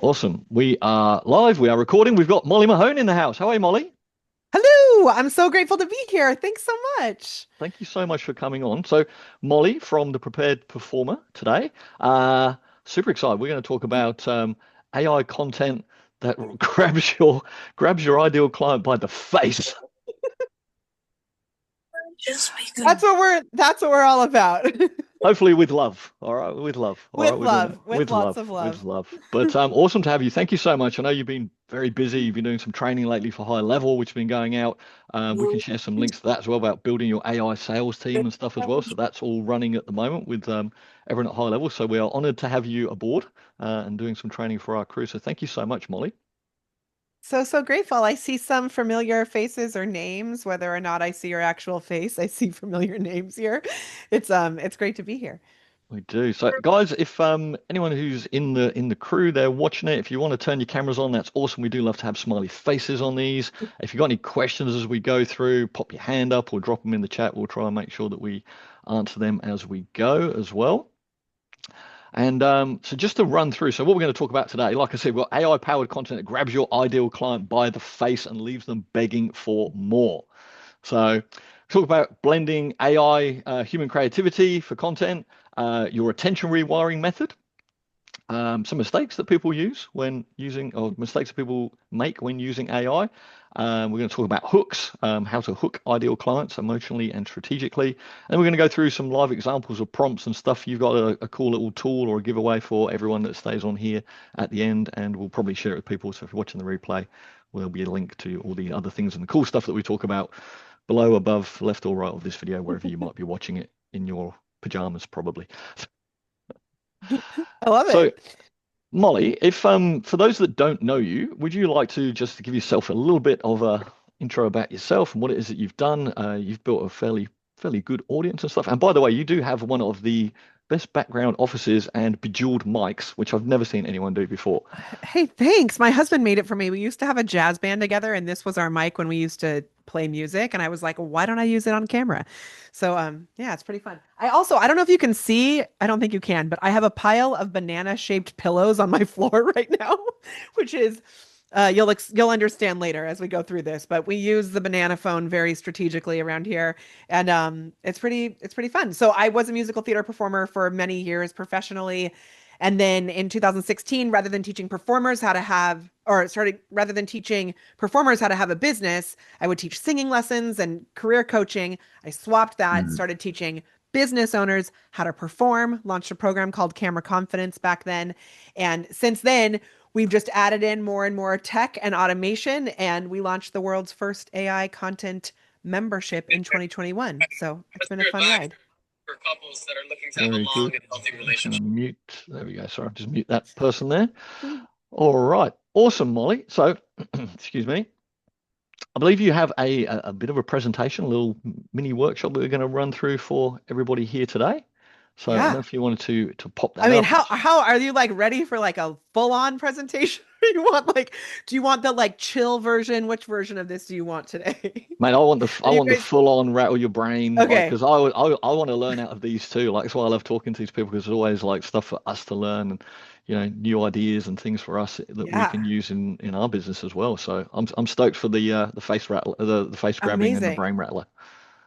Awesome. We are live. We are recording. We've got Molly Mahone in the house. How are you, Molly? Hello, I'm so grateful to be here. Thanks so much. Thank you so much for coming on. So, Molly from the Prepared Performer today. Uh, Super excited. We're going to talk about AI content that grabs your ideal client by the face. Just because. That's what we're all about. Hopefully with love. All right, with love. All right, With we're doing it love, with with lots love, of with love. love. But awesome to have you. Thank you so much. I know you've been very busy. You've been doing some training lately for high level, which has been going out. We can share some links to that as well about building your AI sales team and stuff as well. So that's all running at the moment with everyone at high level. So we are honored to have you aboard and doing some training for our crew. So thank you so much, Molly. So grateful. I see some familiar faces or names, whether or not I see your actual face. I see familiar names here. It's great to be here. We do. So, guys, if anyone who's in the crew, they're watching it. If you want to turn your cameras on, that's awesome. We do love to have smiley faces on these. If you've got any questions as we go through, pop your hand up or drop them in the chat. We'll try and make sure that we answer them as we go as well. And so, just to run through, so what we're going to talk about today, like I said, we've got AI-powered content that grabs your ideal client by the face and leaves them begging for more. So, talk about blending AI, human creativity for content, your attention rewiring method, some mistakes that people use when using, or mistakes that people make when using AI. We're going to talk about hooks, how to hook ideal clients emotionally and strategically. And we're going to go through some live examples of prompts and stuff. You've got a cool little tool or a giveaway for everyone that stays on here at the end, and we'll probably share it with people. So if you're watching the replay, there'll be a link to all the other things and the cool stuff that we talk about below, above, left, or right of this video, wherever you might be watching it in your pajamas, probably. I love So, it. Molly, if for those that don't know you, would you like to just give yourself a little bit of a intro about yourself and what it is that you've done? You've built a fairly good audience and stuff. And by the way, you do have one of the best background offices and bejeweled mics, which I've never seen anyone do before. Hey, thanks. My husband made it for me. We used to have a jazz band together, and this was our mic when we used to play music. And I was like, why don't I use it on camera? So, yeah, it's pretty fun. I don't know if you can see, I don't think you can, but I have a pile of banana-shaped pillows on my floor right now, which is, you'll understand later as we go through this. But we use the banana phone very strategically around here, and it's pretty fun. So I was a musical theater performer for many years professionally. And then in 2016, rather than teaching performers how to have, or started, rather than teaching performers how to have a business, I would teach singing lessons and career coaching. I swapped that, Mm. started teaching business owners how to perform, launched a program called Camera Confidence back then. And since then, we've just added in more and more tech and automation, and we launched the world's first AI content membership in 2021. So it's been a fun ride. For couples that are looking to have a Very long good. and healthy Mm. Just going to mute. There we go. Sorry, just mute that person there. All right. Awesome, Molly. So, excuse me. I believe you have a bit of a presentation, a little mini workshop that we're going to run through for everybody here today. So I don't know Yeah. if you wanted to pop I that mean, up. how are you like ready for like a full-on presentation? Or you want like, do you want the like chill version? Which version of this do you want today? Mate, I Are you want the guys full on rattle your brain, like, okay? because I want to learn out of these too. Like, that's why I love talking to these people because there's always like stuff for us to learn and new ideas and things for us that we can Yeah, use in our business as well. So I'm stoked for the face rattle, the face grabbing and the amazing. brain rattler.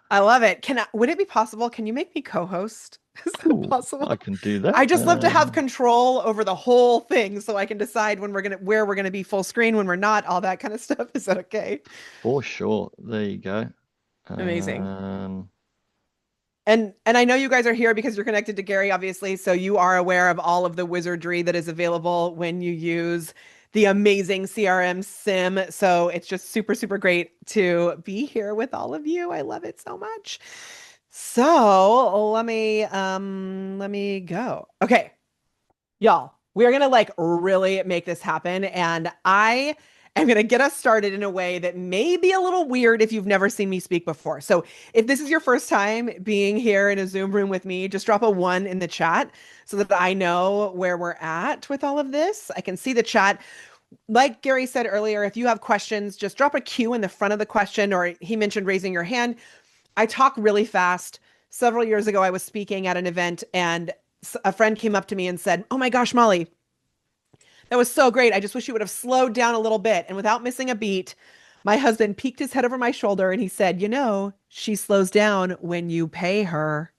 I love it. Would it be possible? Can you make me co-host? Is that Cool, I possible? can do that. I just love to have control over the whole thing so I can decide where we're gonna be full screen, when we're not, all that kind of stuff. Is that okay? For sure. There you go. Amazing. Um, And I know you guys are here because you're connected to Gary, obviously, so you are aware of all of the wizardry that is available when you use the amazing CRM sim. So it's just super, super great to be here with all of you. I love it so much. So let me go. Okay, y'all, we're gonna like really make this happen. And I am gonna get us started in a way that may be a little weird if you've never seen me speak before. So if this is your first time being here in a Zoom room with me, just drop a one in the chat so that I know where we're at with all of this. I can see the chat. Like Gary said earlier, if you have questions, just drop a Q in the front of the question, or he mentioned raising your hand. I talk really fast. Several years ago, I was speaking at an event, and a friend came up to me and said, "Oh my gosh, Molly, That was so great. I just wish you would have slowed down a little bit. And without missing a beat, my husband peeked his head over my shoulder and he said, she slows down when you pay her.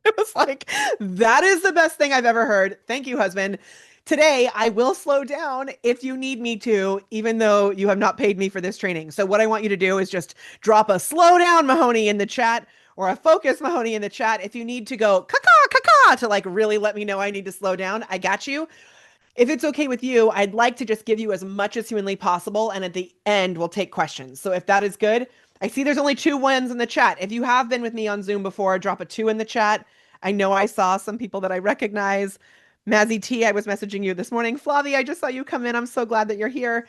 It was like, that is the best thing I've ever heard. Thank you, husband. Today, I will slow down if you need me to, even though you have not paid me for this training. So, what I want you to do is just drop a slow down Mahoney in the chat or a focus Mahoney in the chat. If you need to go caca, caca to like really let me know I need to slow down, I got you. If it's okay with you, I'd like to just give you as much as humanly possible. And at the end, we'll take questions. So, if that is good, I see there's only 2 ones in the chat. If you have been with me on Zoom before, drop a 2 in the chat. I know I saw some people that I recognize. Mazzy T, I was messaging you this morning. Flavi, I just saw you come in. I'm so glad that you're here.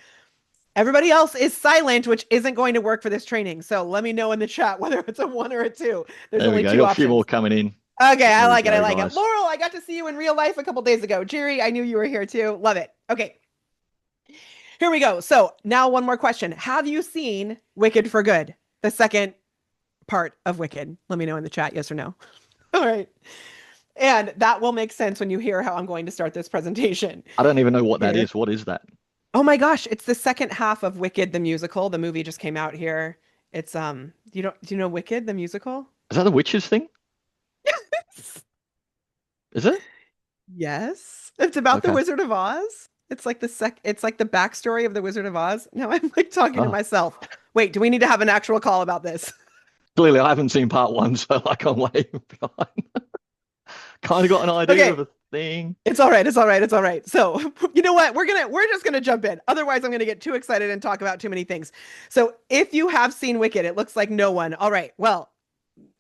Everybody else is silent, which isn't going to work for this training. So let me know in the chat whether it's a 1 or a 2. There's There we only go. 2 Got a options. few more coming in. Okay, I There we like it. I go, like it. guys. Laurel, I got to see you in real life a couple days ago. Jerry, I knew you were here too. Love it. Okay. Here we go. So now one more question. Have you seen Wicked for Good? The second part of Wicked. Let me know in the chat, yes or no. All right. And that will make sense when you hear how I'm going to start this presentation. I don't even know what that Here. is. What is that? Oh my gosh, it's the second half of Wicked the musical. The movie just came out here. It's do you know Wicked the musical? Is that the witches thing? Is it? Yes. It's about the Okay. Wizard of Oz. It's like it's like the backstory of the Wizard of Oz. Now I'm like talking to Oh, myself. Wait, do we need to have an actual call about this? clearly I haven't seen part 1, so I can't wait behind. Kind of got an idea Okay. of a thing. It's all right. It's all right. It's all right. So, you know what? We're just gonna jump in. Otherwise, I'm gonna get too excited and talk about too many things. So, if you have seen Wicked, it looks like no one. All right. Well,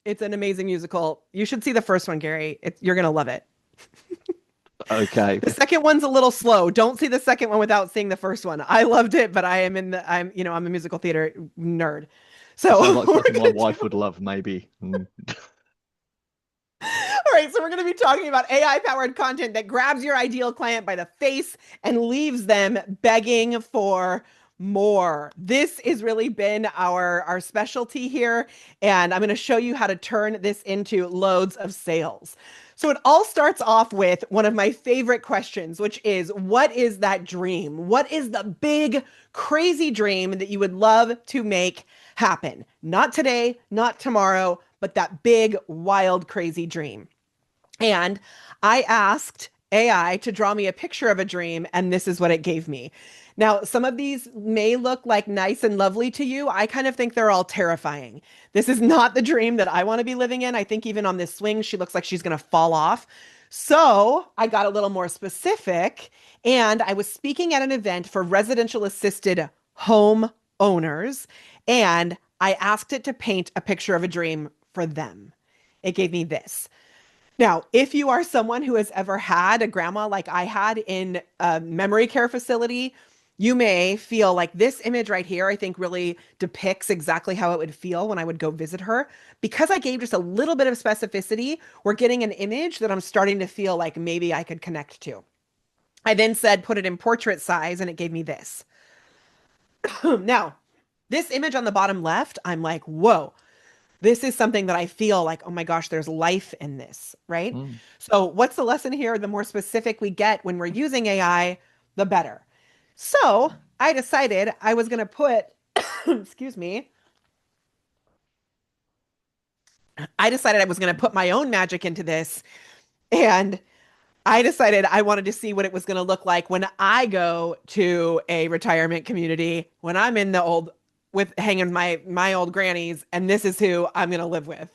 it's an amazing musical. You should see the first one, Gary. You're gonna love it. Okay. The second one's a little slow. Don't see the second one without seeing the first one. I loved it, but I'm I'm a musical theater nerd. That So sounds like we're something my gonna wife would love, maybe. All right, so we're going to be talking about AI-powered content that grabs your ideal client by the face and leaves them begging for more. This has really been our specialty here, and I'm going to show you how to turn this into loads of sales. So it all starts off with one of my favorite questions, which is, what is that dream? What is the big, crazy dream that you would love to make happen? Not today, not tomorrow, but that big, wild, crazy dream. And I asked AI to draw me a picture of a dream, and this is what it gave me. Now, some of these may look like nice and lovely to you. I kind of think they're all terrifying. This is not the dream that I want to be living in. I think even on this swing, she looks like she's going to fall off. So I got a little more specific, and I was speaking at an event for residential assisted home owners, and I asked it to paint a picture of a dream for them. It gave me this. Now, if you are someone who has ever had a grandma like I had in a memory care facility, you may feel like this image right here, I think really depicts exactly how it would feel when I would go visit her. Because I gave just a little bit of specificity, we're getting an image that I'm starting to feel like maybe I could connect to. I then said, put it in portrait size, and it gave me this. Now, this image on the bottom left, I'm like, whoa. This is something that I feel like, oh my gosh, there's life in this, right? Mm. So what's the lesson here? The more specific we get when we're using AI, the better. So I decided I was going to put, excuse me, I decided I was going to put my own magic into this. And I decided I wanted to see what it was going to look like when I go to a retirement community, when I'm in the old with hanging my old grannies, and this is who I'm going to live with.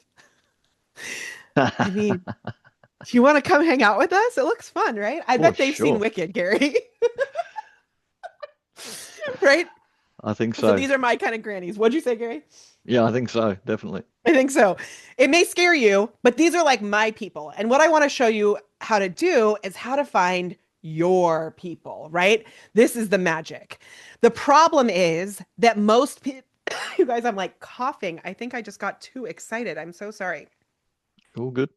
I mean, do you want to come hang out with us? It looks fun, right? I bet they've seen Sure. Wicked, Gary. Right? I think So so. these are my kind of grannies. What'd you say, Gary? Yeah, I think so. Definitely. I think so. It may scare you, but these are like my people. And what I want to show you how to do is how to find your people, right? This is the magic. The problem is that most people, you guys, I'm like coughing. I think I just got too excited. I'm so sorry. All good.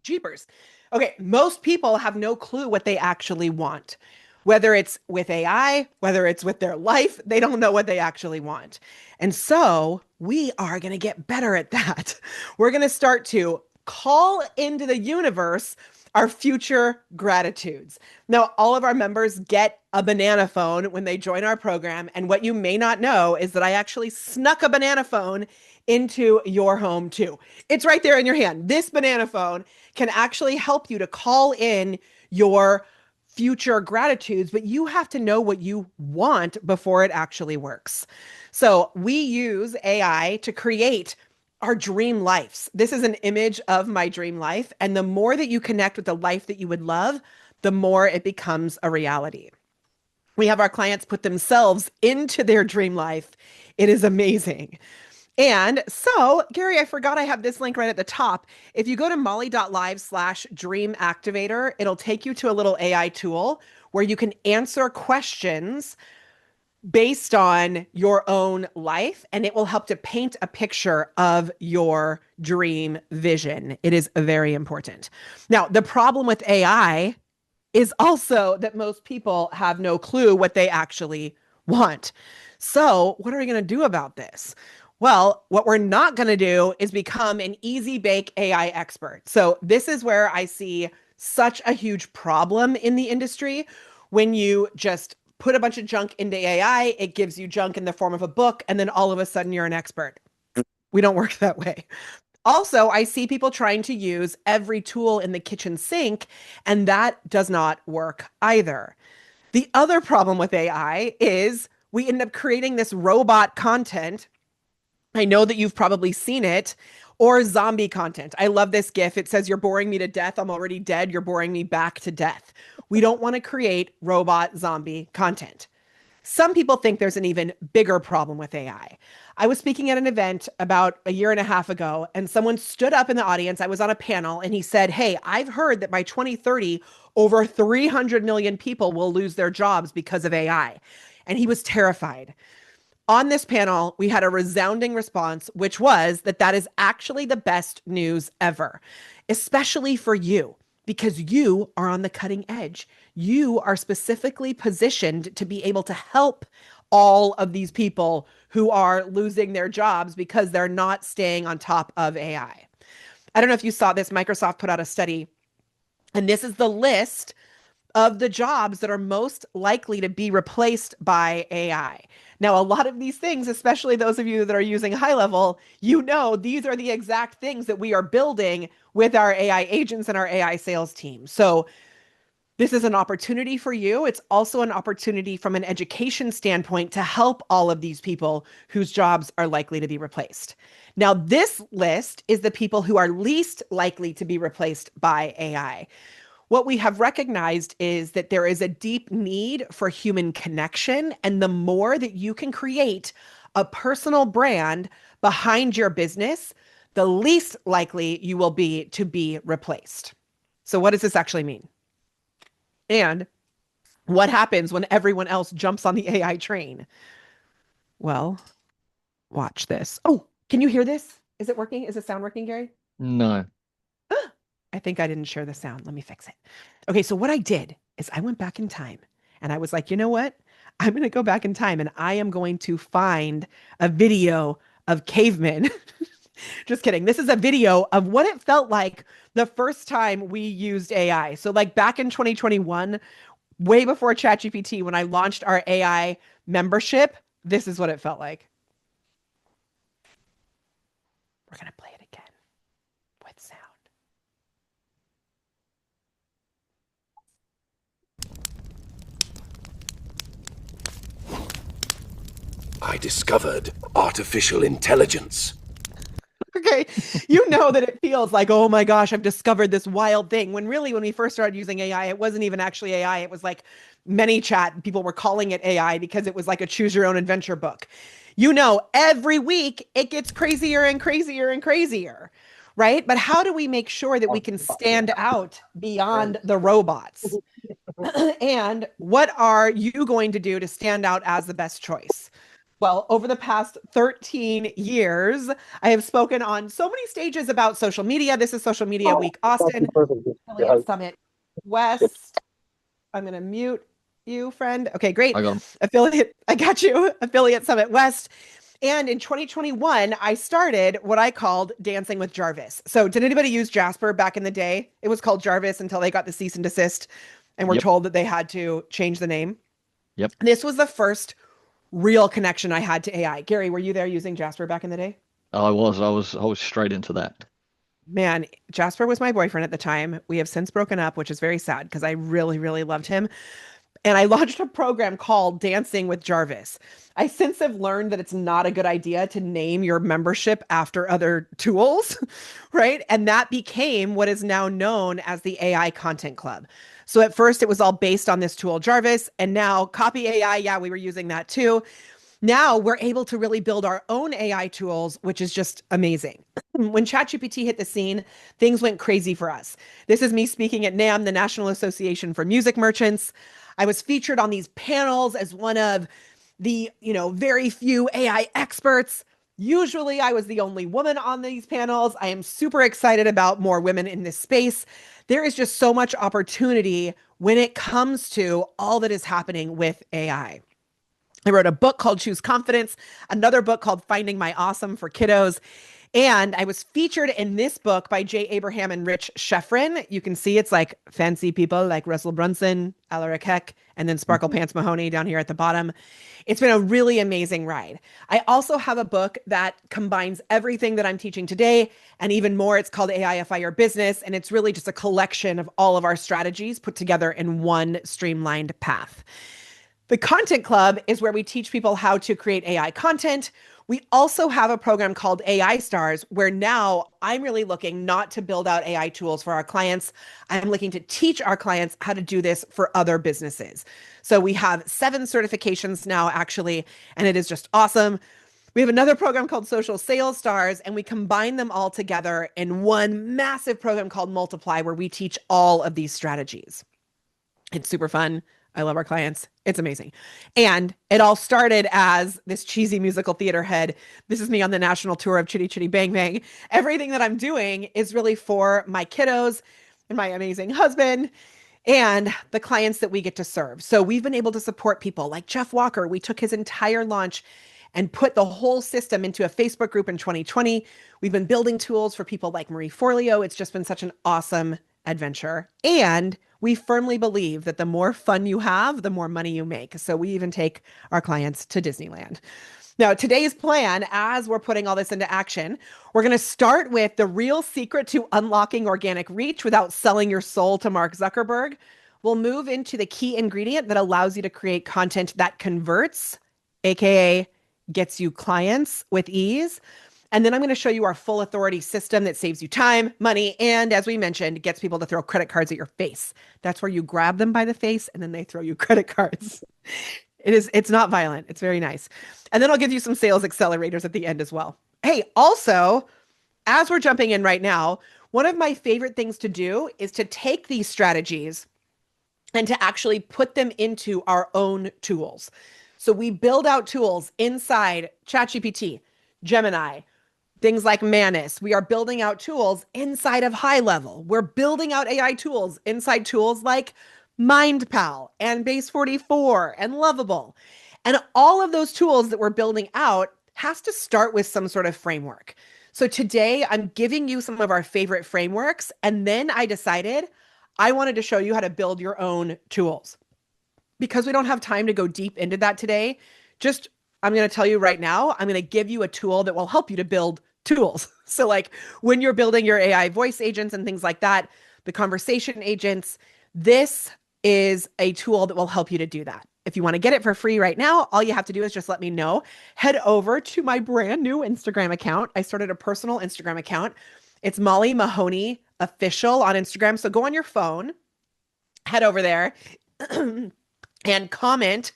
Jeepers. Okay, most people have no clue what they actually want. Whether it's with AI, whether it's with their life, they don't know what they actually want. And so we are going to get better at that. We're going to start to call into the universe our future gratitudes. Now, all of our members get a banana phone when they join our program. And what you may not know is that I actually snuck a banana phone into your home too. It's right there in your hand. This banana phone can actually help you to call in your future gratitudes, but you have to know what you want before it actually works. So we use AI to create our dream lives. This is an image of my dream life. And the more that you connect with the life that you would love, the more it becomes a reality. We have our clients put themselves into their dream life. It is amazing. And so, Gary, I forgot I have this link right at the top. If you go to molly.live/dream activator, it'll take you to a little AI tool where you can answer questions based on your own life, and it will help to paint a picture of your dream vision. It is very important. Now, the problem with AI is also that most people have no clue what they actually want. So, what are we going to do about this? Well, what we're not going to do is become an easy bake AI expert. So, this is where I see such a huge problem in the industry when you just put a bunch of junk into AI, it gives you junk in the form of a book, and then all of a sudden you're an expert. We don't work that way. Also, I see people trying to use every tool in the kitchen sink, and that does not work either. The other problem with AI is we end up creating this robot content. I know that you've probably seen it, or zombie content. I love this GIF. It says, "You're boring me to death. I'm already dead. You're boring me back to death." We don't want to create robot zombie content. Some people think there's an even bigger problem with AI. I was speaking at an event about a year and a half ago, and someone stood up in the audience. I was on a panel, and he said, "Hey, I've heard that by 2030, over 300 million people will lose their jobs because of AI." And he was terrified. On this panel, we had a resounding response, which was that that is actually the best news ever, especially for you, because you are on the cutting edge. You are specifically positioned to be able to help all of these people who are losing their jobs because they're not staying on top of AI. I don't know if you saw this. Microsoft put out a study, and this is the list of the jobs that are most likely to be replaced by AI. Now, a lot of these things, especially those of you that are using high level, you know, these are the exact things that we are building with our AI agents and our AI sales team. So this is an opportunity for you. It's also an opportunity from an education standpoint to help all of these people whose jobs are likely to be replaced. Now, this list is the people who are least likely to be replaced by AI. What we have recognized is that there is a deep need for human connection. And the more that you can create a personal brand behind your business, the least likely you will be to be replaced. So what does this actually mean? And what happens when everyone else jumps on the AI train? Well, watch this. Oh, can you hear this? Is it working? Is the sound working, Gary? No. I think I didn't share the sound. Let me fix it. Okay, so what I did is I went back in time and I was like, you know what? I'm going to go back in time and I am going to find a video of cavemen. Just kidding. This is a video of what it felt like the first time we used AI. So, like back in 2021, way before ChatGPT, when I launched our AI membership, this is what it felt like. We're going to play it again with sound. I discovered artificial intelligence. Okay, you know that it feels like, oh my gosh, I've discovered this wild thing. When really, when we first started using AI, it wasn't even actually AI. It was like ManyChat. People were calling it AI because it was like a choose your own adventure book. You know, every week it gets crazier and crazier and crazier, right? But how do we make sure that we can stand out beyond the robots? And what are you going to do to stand out as the best choice? Well, over the past 13 years, I have spoken on so many stages about social media. This is Social Media Week Austin, Affiliate Summit West. I'm going to mute you, friend. Okay, great. I got 'em. Affiliate, I got you. Affiliate Summit West. And in 2021, I started what I called Dancing with Jarvis. So, did anybody use Jasper back in the day? It was called Jarvis until they got the cease and desist and were Yep. told that they had to change the name. Yep. This was the first real connection I had to AI. Gary, were you there using Jasper back in the day? I was straight into that. Man, Jasper was my boyfriend at the time. We have since broken up, which is very sad because I really, really loved him. And I launched a program called Dancing with Jarvis. I since have learned that it's not a good idea to name your membership after other tools, right? And that became what is now known as the AI Content Club. So at first it was all based on this tool, Jarvis, and now Copy AI, yeah, we were using that too. Now we're able to really build our own AI tools, which is just amazing. When ChatGPT hit the scene, things went crazy for us. This is me speaking at NAMM, the National Association for Music Merchants. I was featured on these panels as one of the, very few AI experts. Usually I was the only woman on these panels. I am super excited about more women in this space. There is just so much opportunity when it comes to all that is happening with AI. I wrote a book called Choose Confidence, another book called Finding My Awesome for Kiddos. And I was featured in this book by Jay Abraham and Rich Schefren. You can see it's like fancy people like Russell Brunson, Alaric Heck, and then Sparkle Pants Mahoney down here at the bottom. It's been a really amazing ride. I also have a book that combines everything that I'm teaching today and even more. It's called AIFI Your Business, and it's really just a collection of all of our strategies put together in one streamlined path. The Content Club is where we teach people how to create AI content. We also have a program called AI Stars, where now I'm really looking not to build out AI tools for our clients. I'm looking to teach our clients how to do this for other businesses. So we have 7 certifications now, actually, and it is just awesome. We have another program called Social Sales Stars, and we combine them all together in one massive program called Multiply, where we teach all of these strategies. It's super fun. I love our clients. It's amazing. And it all started as this cheesy musical theater head. This is me on the national tour of Chitty Chitty Bang Bang. Everything that I'm doing is really for my kiddos and my amazing husband and the clients that we get to serve. So we've been able to support people like Jeff Walker. We took his entire launch and put the whole system into a Facebook group in 2020. We've been building tools for people like Marie Forleo. It's just been such an awesome adventure. And we firmly believe that the more fun you have, the more money you make. So we even take our clients to Disneyland. Now, today's plan, as we're putting all this into action, we're going to start with the real secret to unlocking organic reach without selling your soul to Mark Zuckerberg. We'll move into the key ingredient that allows you to create content that converts, aka gets you clients with ease. And then I'm going to show you our full authority system that saves you time, money, and as we mentioned, gets people to throw credit cards at your face. That's where you grab them by the face and then they throw you credit cards. It's not violent. It's very nice. And then I'll give you some sales accelerators at the end as well. Hey, also, as we're jumping in right now, one of my favorite things to do is to take these strategies and to actually put them into our own tools. So we build out tools inside ChatGPT, Gemini, things like Manus. We are building out tools inside of High Level. We're building out AI tools inside tools like MindPal and Base44 and Lovable. And all of those tools that we're building out has to start with some sort of framework. So today I'm giving you some of our favorite frameworks. And then I decided I wanted to show you how to build your own tools. Because we don't have time to go deep into that today, I'm going to tell you right now, I'm going to give you a tool that will help you to build tools. So like when you're building your AI voice agents and things like that, the conversation agents, this is a tool that will help you to do that. If you want to get it for free right now, all you have to do is just let me know. Head over to my brand new Instagram account. I started a personal Instagram account. It's Molly Mahoney Official on Instagram. So go on your phone, head over there and comment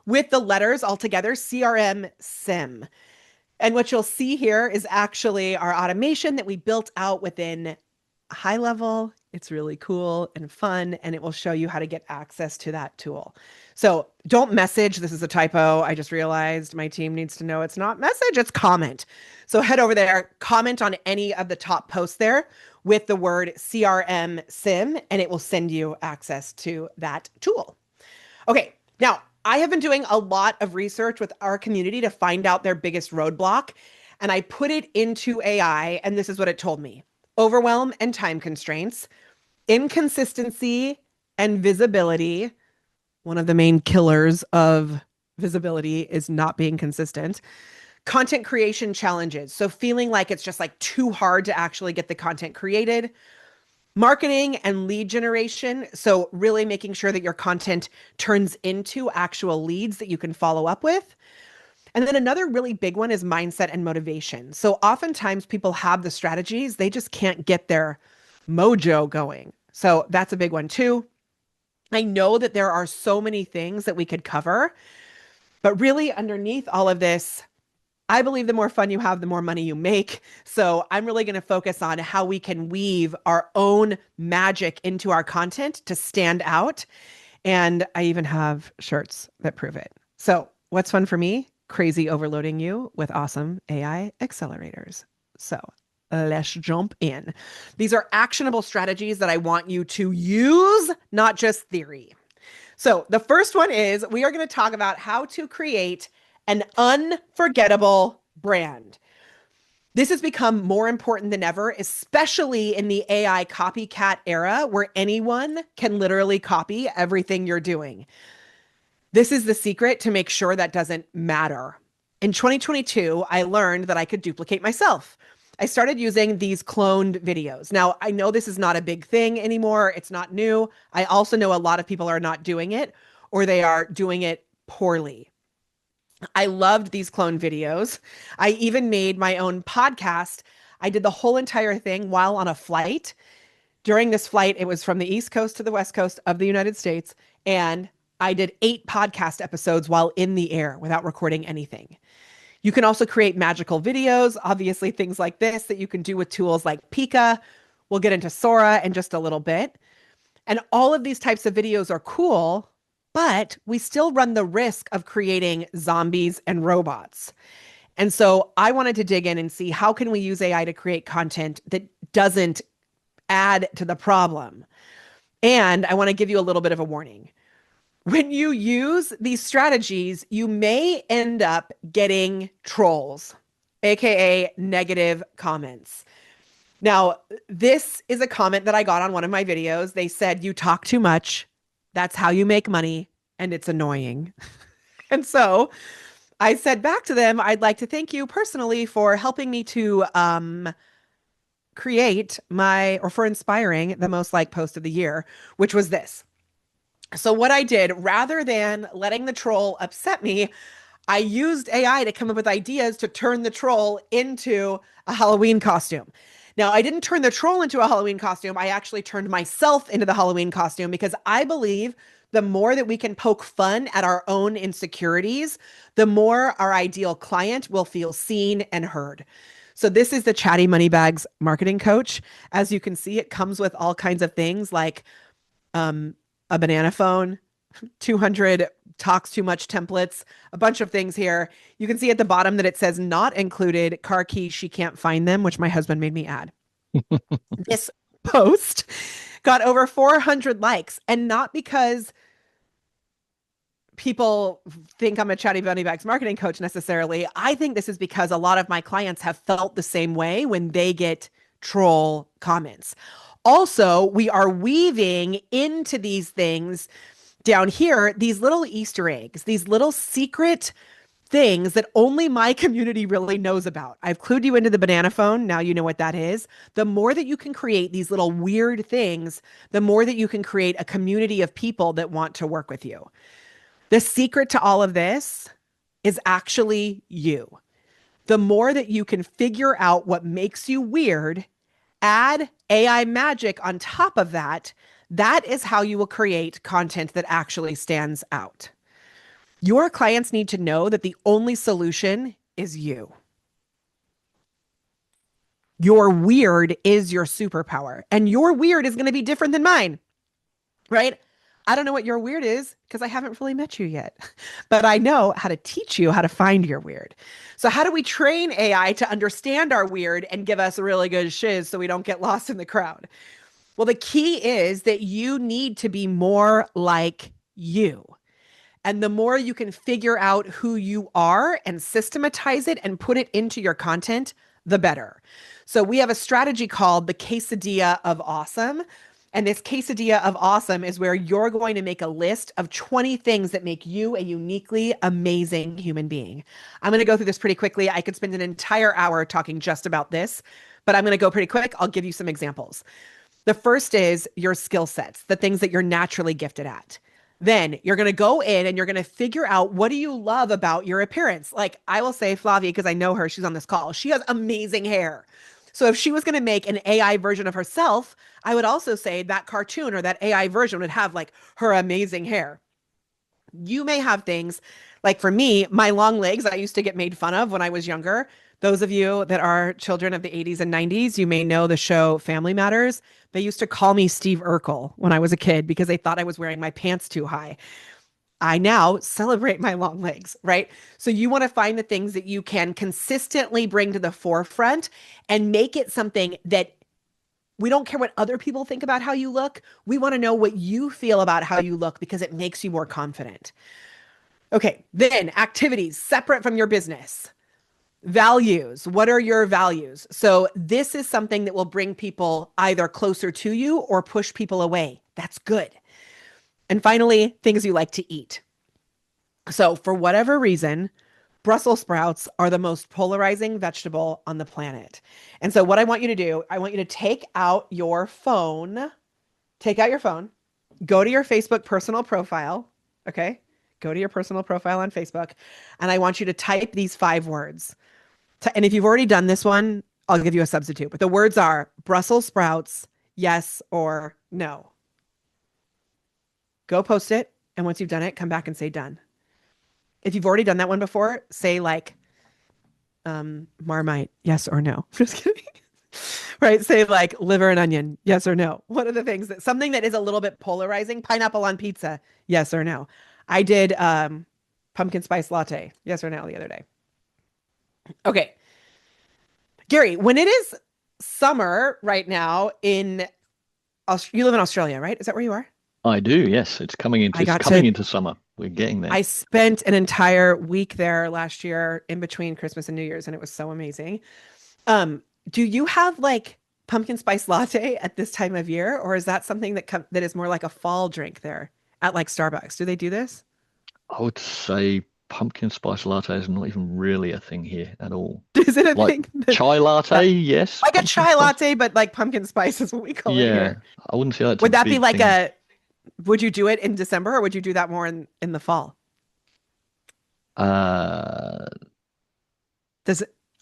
with the letters all together, CRMSIM. And what you'll see here is actually our automation that we built out within High Level. It's really cool and fun, and it will show you how to get access to that tool. So don't message. This is a typo. I just realized my team needs to know it's not message, it's comment. So head over there, comment on any of the top posts there with the word CRMSIM, and it will send you access to that tool. Okay. Now, I have been doing a lot of research with our community to find out their biggest roadblock, and I put it into AI, and this is what it told me: overwhelm and time constraints, inconsistency and visibility. One of the main killers of visibility is not being consistent. Content creation challenges. So feeling like it's just like too hard to actually get the content created. Marketing and lead generation. So really making sure that your content turns into actual leads that you can follow up with. And then another really big one is mindset and motivation. So oftentimes people have the strategies, they just can't get their mojo going. So that's a big one too. I know that there are so many things that we could cover, but really underneath all of this, I believe the more fun you have, the more money you make. So I'm really going to focus on how we can weave our own magic into our content to stand out. And I even have shirts that prove it. So what's fun for me? Crazy overloading you with awesome AI accelerators. So let's jump in. These are actionable strategies that I want you to use, not just theory. So the first one is we are going to talk about how to create an unforgettable brand. This has become more important than ever, especially in the AI copycat era where anyone can literally copy everything you're doing. This is the secret to make sure that doesn't matter. In 2022, I learned that I could duplicate myself. I started using these cloned videos. Now, I know this is not a big thing anymore. It's not new. I also know a lot of people are not doing it, or they are doing it poorly. I loved these clone videos. I even made my own podcast. I did the whole entire thing while on a flight. During this flight, it was from the East Coast to the West Coast of the United States. And I did 8 podcast episodes while in the air without recording anything. You can also create magical videos, obviously things like this that you can do with tools like Pika. We'll get into Sora in just a little bit. And all of these types of videos are cool, but we still run the risk of creating zombies and robots. And so I wanted to dig in and see how can we use AI to create content that doesn't add to the problem. And I want to give you a little bit of a warning. When you use these strategies, you may end up getting trolls, aka negative comments. Now, this is a comment that I got on one of my videos. They said, "You talk too much. That's how you make money, and it's annoying." And so I said back to them, "I'd like to thank you personally for helping me to create for inspiring the most liked post of the year," which was this. So what I did, rather than letting the troll upset me, I used AI to come up with ideas to turn the troll into a Halloween costume. Now, I didn't turn the troll into a Halloween costume. I actually turned myself into the Halloween costume because I believe the more that we can poke fun at our own insecurities, the more our ideal client will feel seen and heard. So this is the Chatty Moneybags marketing coach. As you can see, it comes with all kinds of things like a banana phone, 200 talks too much templates, a bunch of things here. You can see at the bottom that it says not included, car keys, she can't find them, which my husband made me add. This post got over 400 likes, and not because people think I'm a Chatty Moneybags marketing coach necessarily. I think this is because a lot of my clients have felt the same way when they get troll comments. Also, we are weaving into these things down here, these little Easter eggs, these little secret things that only my community really knows about. I've clued you into the banana phone. Now you know what that is. The more that you can create these little weird things, the more that you can create a community of people that want to work with you. The secret to all of this is actually you. The more that you can figure out what makes you weird, add AI magic on top of that, that is how you will create content that actually stands out. Your clients need to know that the only solution is you. Your weird is your superpower, and your weird is going to be different than mine, right? I don't know what your weird is because I haven't really met you yet, but I know how to teach you how to find your weird. So how do we train AI to understand our weird and give us a really good shiz so we don't get lost in the crowd? Well, the key is that you need to be more like you. And the more you can figure out who you are and systematize it and put it into your content, the better. So we have a strategy called the quesadilla of awesome. And this quesadilla of awesome is where you're going to make a list of 20 things that make you a uniquely amazing human being. I'm going to go through this pretty quickly. I could spend an entire hour talking just about this, but I'm going to go pretty quick. I'll give you some examples. The first is your skill sets, the things that you're naturally gifted at. Then you're going to go in and you're going to figure out, what do you love about your appearance? Like I will say Flavia, because I know her, she's on this call. She has amazing hair. So if she was going to make an AI version of herself, I would also say that cartoon or that AI version would have like her amazing hair. You may have things like, for me, my long legs, I used to get made fun of when I was younger. Those of you that are children of the 80s and 90s, you may know the show Family Matters. They used to call me Steve Urkel when I was a kid because they thought I was wearing my pants too high. I now celebrate my long legs, right? So you want to find the things that you can consistently bring to the forefront and make it something that we don't care what other people think about how you look. We want to know what you feel about how you look because it makes you more confident. Okay, then activities separate from your business. Values. What are your values? So this is something that will bring people either closer to you or push people away. That's good. And finally, things you like to eat. So for whatever reason, Brussels sprouts are the most polarizing vegetable on the planet. And so what I want you to do, I want you to take out your phone, go to your Facebook personal profile. Okay. Go to your personal profile on Facebook. And I want you to type these 5 words. And if you've already done this one, I'll give you a substitute. But the words are Brussels sprouts, yes or no. Go post it. And once you've done it, come back and say done. If you've already done that one before, say like Marmite, yes or no. Just kidding. Right? Say like liver and onion, yes or no. What are the things that something that is a little bit polarizing? Pineapple on pizza, yes or no. I did pumpkin spice latte, yes or no, the other day. Okay. Gary, when it is summer right now you live in Australia, right? Is that where you are? I do, yes. It's coming into summer. We're getting there. I spent an entire week there last year in between Christmas and New Year's, and it was so amazing. Do you have like pumpkin spice latte at this time of year, or is that something that is more like a fall drink there at like Starbucks? Do they do this? I would say pumpkin spice latte is not even really a thing here at all. Is it a Like thing? chai latte, yes. Like a Pumpkin chai spice. latte, but like pumpkin spice is what we call it Yeah, here. I wouldn't say that's Would a that be big like thing. would you do it in December or would you do that more in the fall? Uh,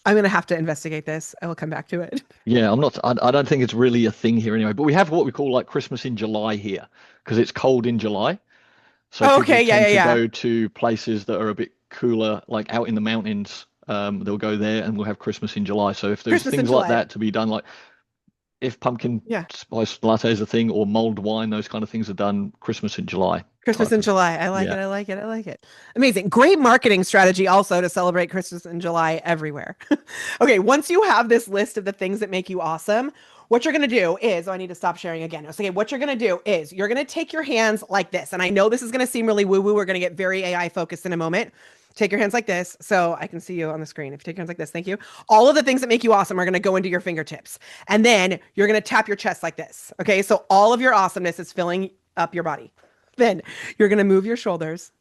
I'm going to have to investigate this. I will come back to it. yeah, I don't think it's really a thing here anyway. But we have what we call like Christmas in July here because it's cold in July. So Oh, people okay. Yeah, tend to yeah. go to places that are a bit cooler, like out in the mountains. They'll go there and we'll have Christmas in July. So if there's Christmas in things like July. that to be done, like if pumpkin Yeah. spice latte is a thing or mulled wine, those kind of things are done Christmas in July Christmas type in of, July. I like yeah. it. I like it. I like it. Amazing. Great marketing strategy also to celebrate Christmas in July everywhere. Okay. Once you have this list of the things that make you awesome, what you're going to do is, I need to stop sharing again. So, okay, what you're going to do is you're going to take your hands like this. And I know this is going to seem really woo-woo. We're going to get very AI focused in a moment. Take your hands like this so I can see you on the screen. If you take your hands like this, thank you. All of the things that make you awesome are going to go into your fingertips. And then you're going to tap your chest like this. Okay, so all of your awesomeness is filling up your body. Then you're going to move your shoulders.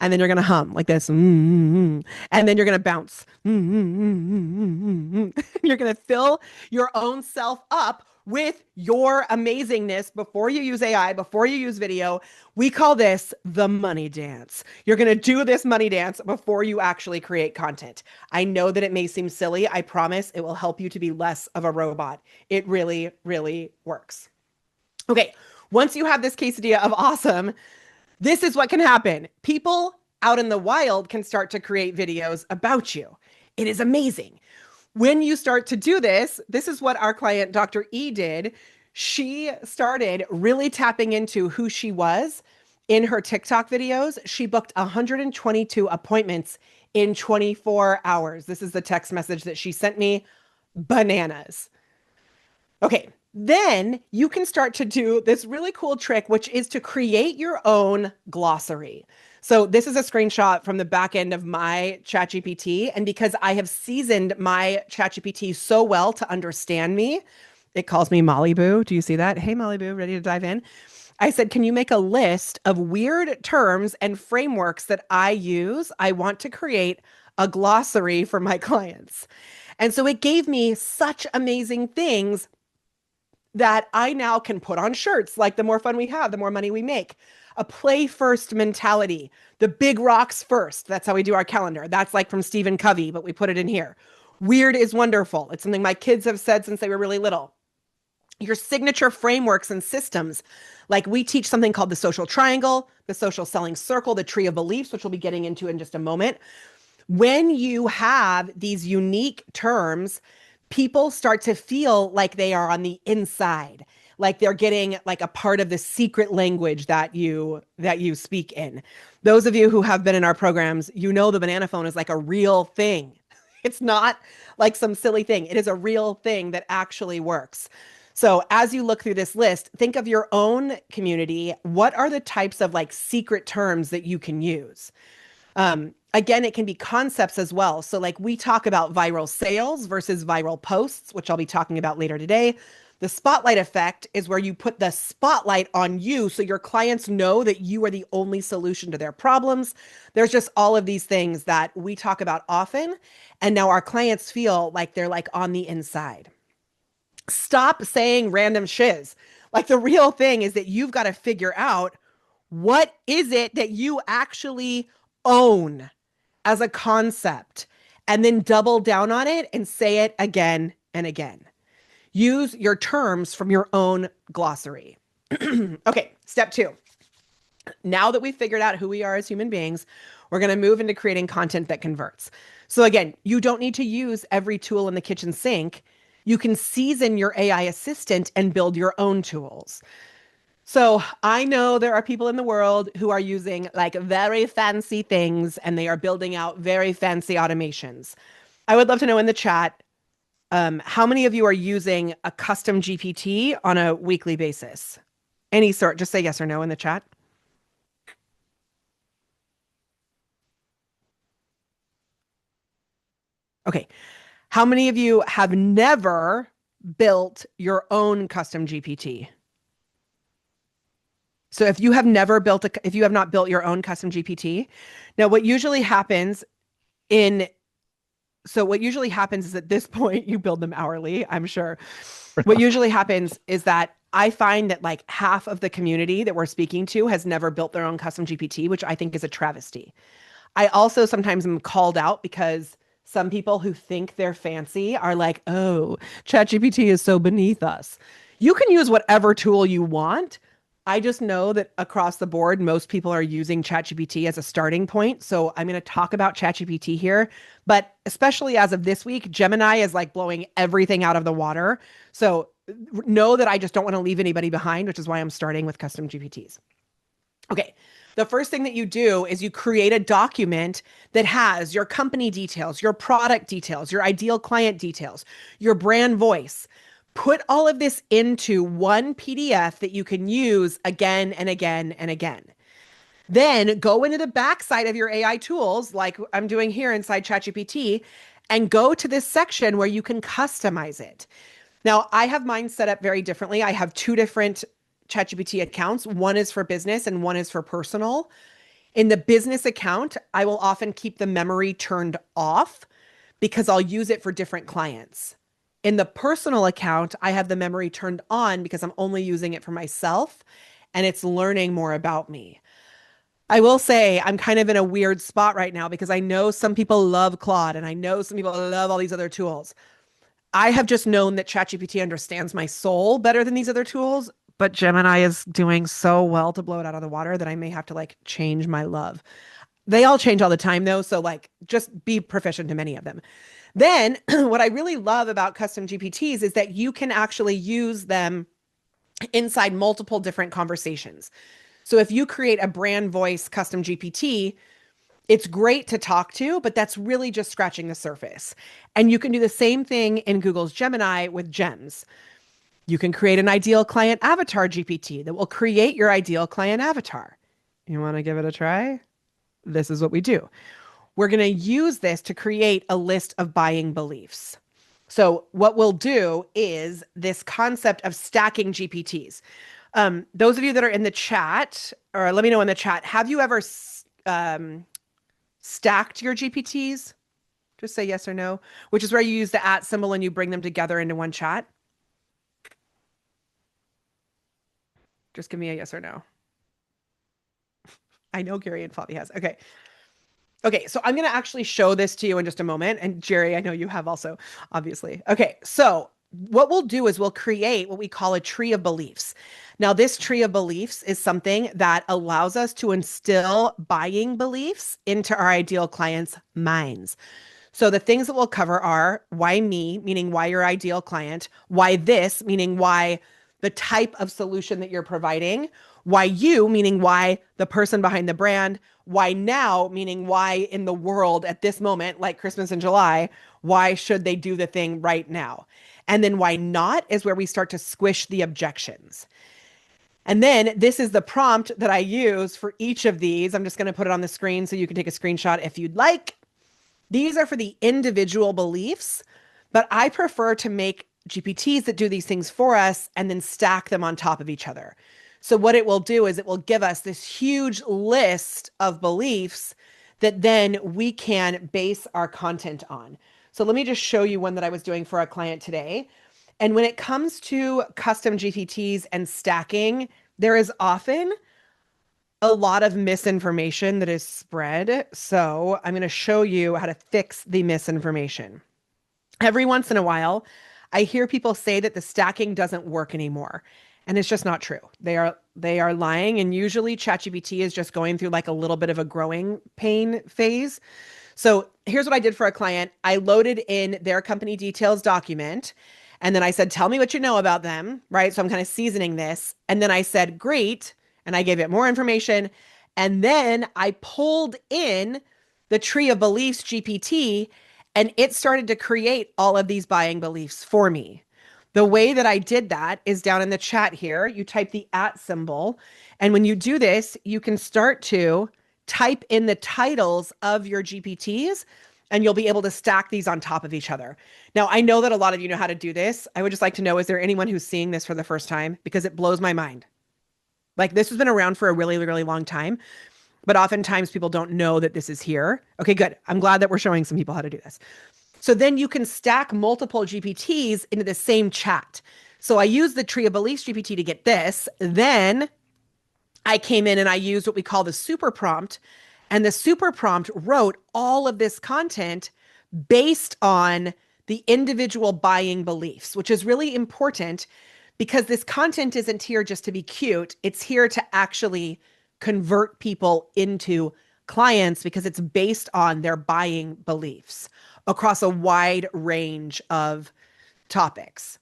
And then you're going to hum like this. And then you're going to bounce. You're going to fill your own self up with your amazingness before you use AI, before you use video. We call this the money dance. You're going to do this money dance before you actually create content. I know that it may seem silly. I promise it will help you to be less of a robot. It really, really works. Okay, once you have this quesadilla of awesome, this is what can happen. People out in the wild can start to create videos about you. It is amazing. When you start to do this, this is what our client, Dr. E, did. She started really tapping into who she was in her TikTok videos. She booked 122 appointments in 24 hours. This is the text message that she sent me. Bananas. Okay, Then you can start to do this really cool trick, which is to create your own glossary. So this is a screenshot from the back end of my ChatGPT. And because I have seasoned my ChatGPT so well to understand me, it calls me Molly Boo. Do you see that? Hey, Molly Boo, ready to dive in? I said, can you make a list of weird terms and frameworks that I use? I want to create a glossary for my clients. And so it gave me such amazing things that I now can put on shirts. Like the more fun we have, the more money we make. A play first mentality, the big rocks first. That's how we do our calendar. That's like from Stephen Covey, but we put it in here. Weird is wonderful. It's something my kids have said since they were really little. Your signature frameworks and systems. Like we teach something called the social triangle, the social selling circle, the tree of beliefs, which we'll be getting into in just a moment. When you have these unique terms, people start to feel like they are on the inside, like they're getting like a part of the secret language that you speak in. Those of you who have been in our programs, you know the banana phone is like a real thing. It's not like some silly thing. It is a real thing that actually works. So as you look through this list, think of your own community. What are the types of like secret terms that you can use? Again, it can be concepts as well. So like we talk about viral sales versus viral posts, which I'll be talking about later today. The spotlight effect is where you put the spotlight on you so your clients know that you are the only solution to their problems. There's just all of these things that we talk about often. And now our clients feel like they're like on the inside. Stop saying random shiz. Like the real thing is that you've got to figure out what is it that you actually own as a concept, and then double down on it and say it again and again. Use your terms from your own glossary. Okay, step 2. Now that we've figured out who we are as human beings, we're going to move into creating content that converts. So again, you don't need to use every tool in the kitchen sink. You can season your AI assistant and build your own tools. So I know there are people in the world who are using like very fancy things and they are building out very fancy automations. I would love to know in the chat, how many of you are using a custom GPT on a weekly basis? Any sort, just say yes or no in the chat. Okay. How many of you have never built your own custom GPT? So if you have not built your own custom GPT, now what usually happens is at this point, you build them hourly, I'm sure. What usually happens is that I find that like half of the community that we're speaking to has never built their own custom GPT, which I think is a travesty. I also sometimes am called out because some people who think they're fancy are like, oh, ChatGPT is so beneath us. You can use whatever tool you want. I just know that across the board, most people are using ChatGPT as a starting point. So I'm going to talk about ChatGPT here, but especially as of this week, Gemini is like blowing everything out of the water. So know that I just don't want to leave anybody behind, which is why I'm starting with custom GPTs. Okay. The first thing that you do is you create a document that has your company details, your product details, your ideal client details, your brand voice. Put all of this into one PDF that you can use again and again and again. Then go into the backside of your AI tools, like I'm doing here inside ChatGPT, and go to this section where you can customize it. Now, I have mine set up very differently. I have 2 different ChatGPT accounts. One is for business and one is for personal. In the business account, I will often keep the memory turned off because I'll use it for different clients. In the personal account, I have the memory turned on because I'm only using it for myself and it's learning more about me. I will say I'm kind of in a weird spot right now because I know some people love Claude and I know some people love all these other tools. I have just known that ChatGPT understands my soul better than these other tools, but Gemini is doing so well to blow it out of the water that I may have to like change my love. They all change all the time though, so like just be proficient in many of them. Then what I really love about custom GPTs is that you can actually use them inside multiple different conversations. So if you create a brand voice custom GPT, it's great to talk to, but that's really just scratching the surface. And you can do the same thing in Google's Gemini with gems. You can create an ideal client avatar GPT that will create your ideal client avatar. You want to give it a try? This is what we do. We're going to use this to create a list of buying beliefs. So what we'll do is this concept of stacking GPTs. Those of you that are in the chat, or let me know in the chat, have you ever stacked your GPTs? Just say yes or no, which is where you use the @ symbol and you bring them together into one chat. Just give me a yes or no. I know Gary and Fabi has. Okay. Okay, so I'm going to actually show this to you in just a moment. And Jerry, I know you have also, obviously. Okay, so what we'll do is we'll create what we call a tree of beliefs. Now, this tree of beliefs is something that allows us to instill buying beliefs into our ideal clients' minds. So the things that we'll cover are why me, meaning why your ideal client, why this, meaning why the type of solution that you're providing, why you, meaning why the person behind the brand, why now, meaning why in the world at this moment, like Christmas in July, why should they do the thing right now? And then why not is where we start to squish the objections. And then this is the prompt that I use for each of these. I'm just going to put it on the screen so you can take a screenshot if you'd like. These are for the individual beliefs, but I prefer to make GPTs that do these things for us and then stack them on top of each other. So what it will do is it will give us this huge list of beliefs that then we can base our content on. So let me just show you one that I was doing for a client today. And when it comes to custom GPTs and stacking, there is often a lot of misinformation that is spread. So I'm going to show you how to fix the misinformation. Every once in a while, I hear people say that the stacking doesn't work anymore. And it's just not true. They are lying. And usually ChatGPT is just going through like a little bit of a growing pain phase. So here's what I did for a client. I loaded in their company details document. And then I said, tell me what you know about them, right? So I'm kind of seasoning this. And then I said, great. And I gave it more information. And then I pulled in the tree of beliefs GPT, and it started to create all of these buying beliefs for me. The way that I did that is down in the chat here. You type the @ symbol. And when you do this, you can start to type in the titles of your GPTs, and you'll be able to stack these on top of each other. Now, I know that a lot of you know how to do this. I would just like to know, is there anyone who's seeing this for the first time? Because it blows my mind. Like, this has been around for a really, really long time, but oftentimes people don't know that this is here. Okay, good. I'm glad that we're showing some people how to do this. So then you can stack multiple GPTs into the same chat. So I used the tree of beliefs GPT to get this. Then I came in and I used what we call the super prompt. And the super prompt wrote all of this content based on the individual buying beliefs, which is really important because this content isn't here just to be cute. It's here to actually convert people into clients because it's based on their buying beliefs across a wide range of topics.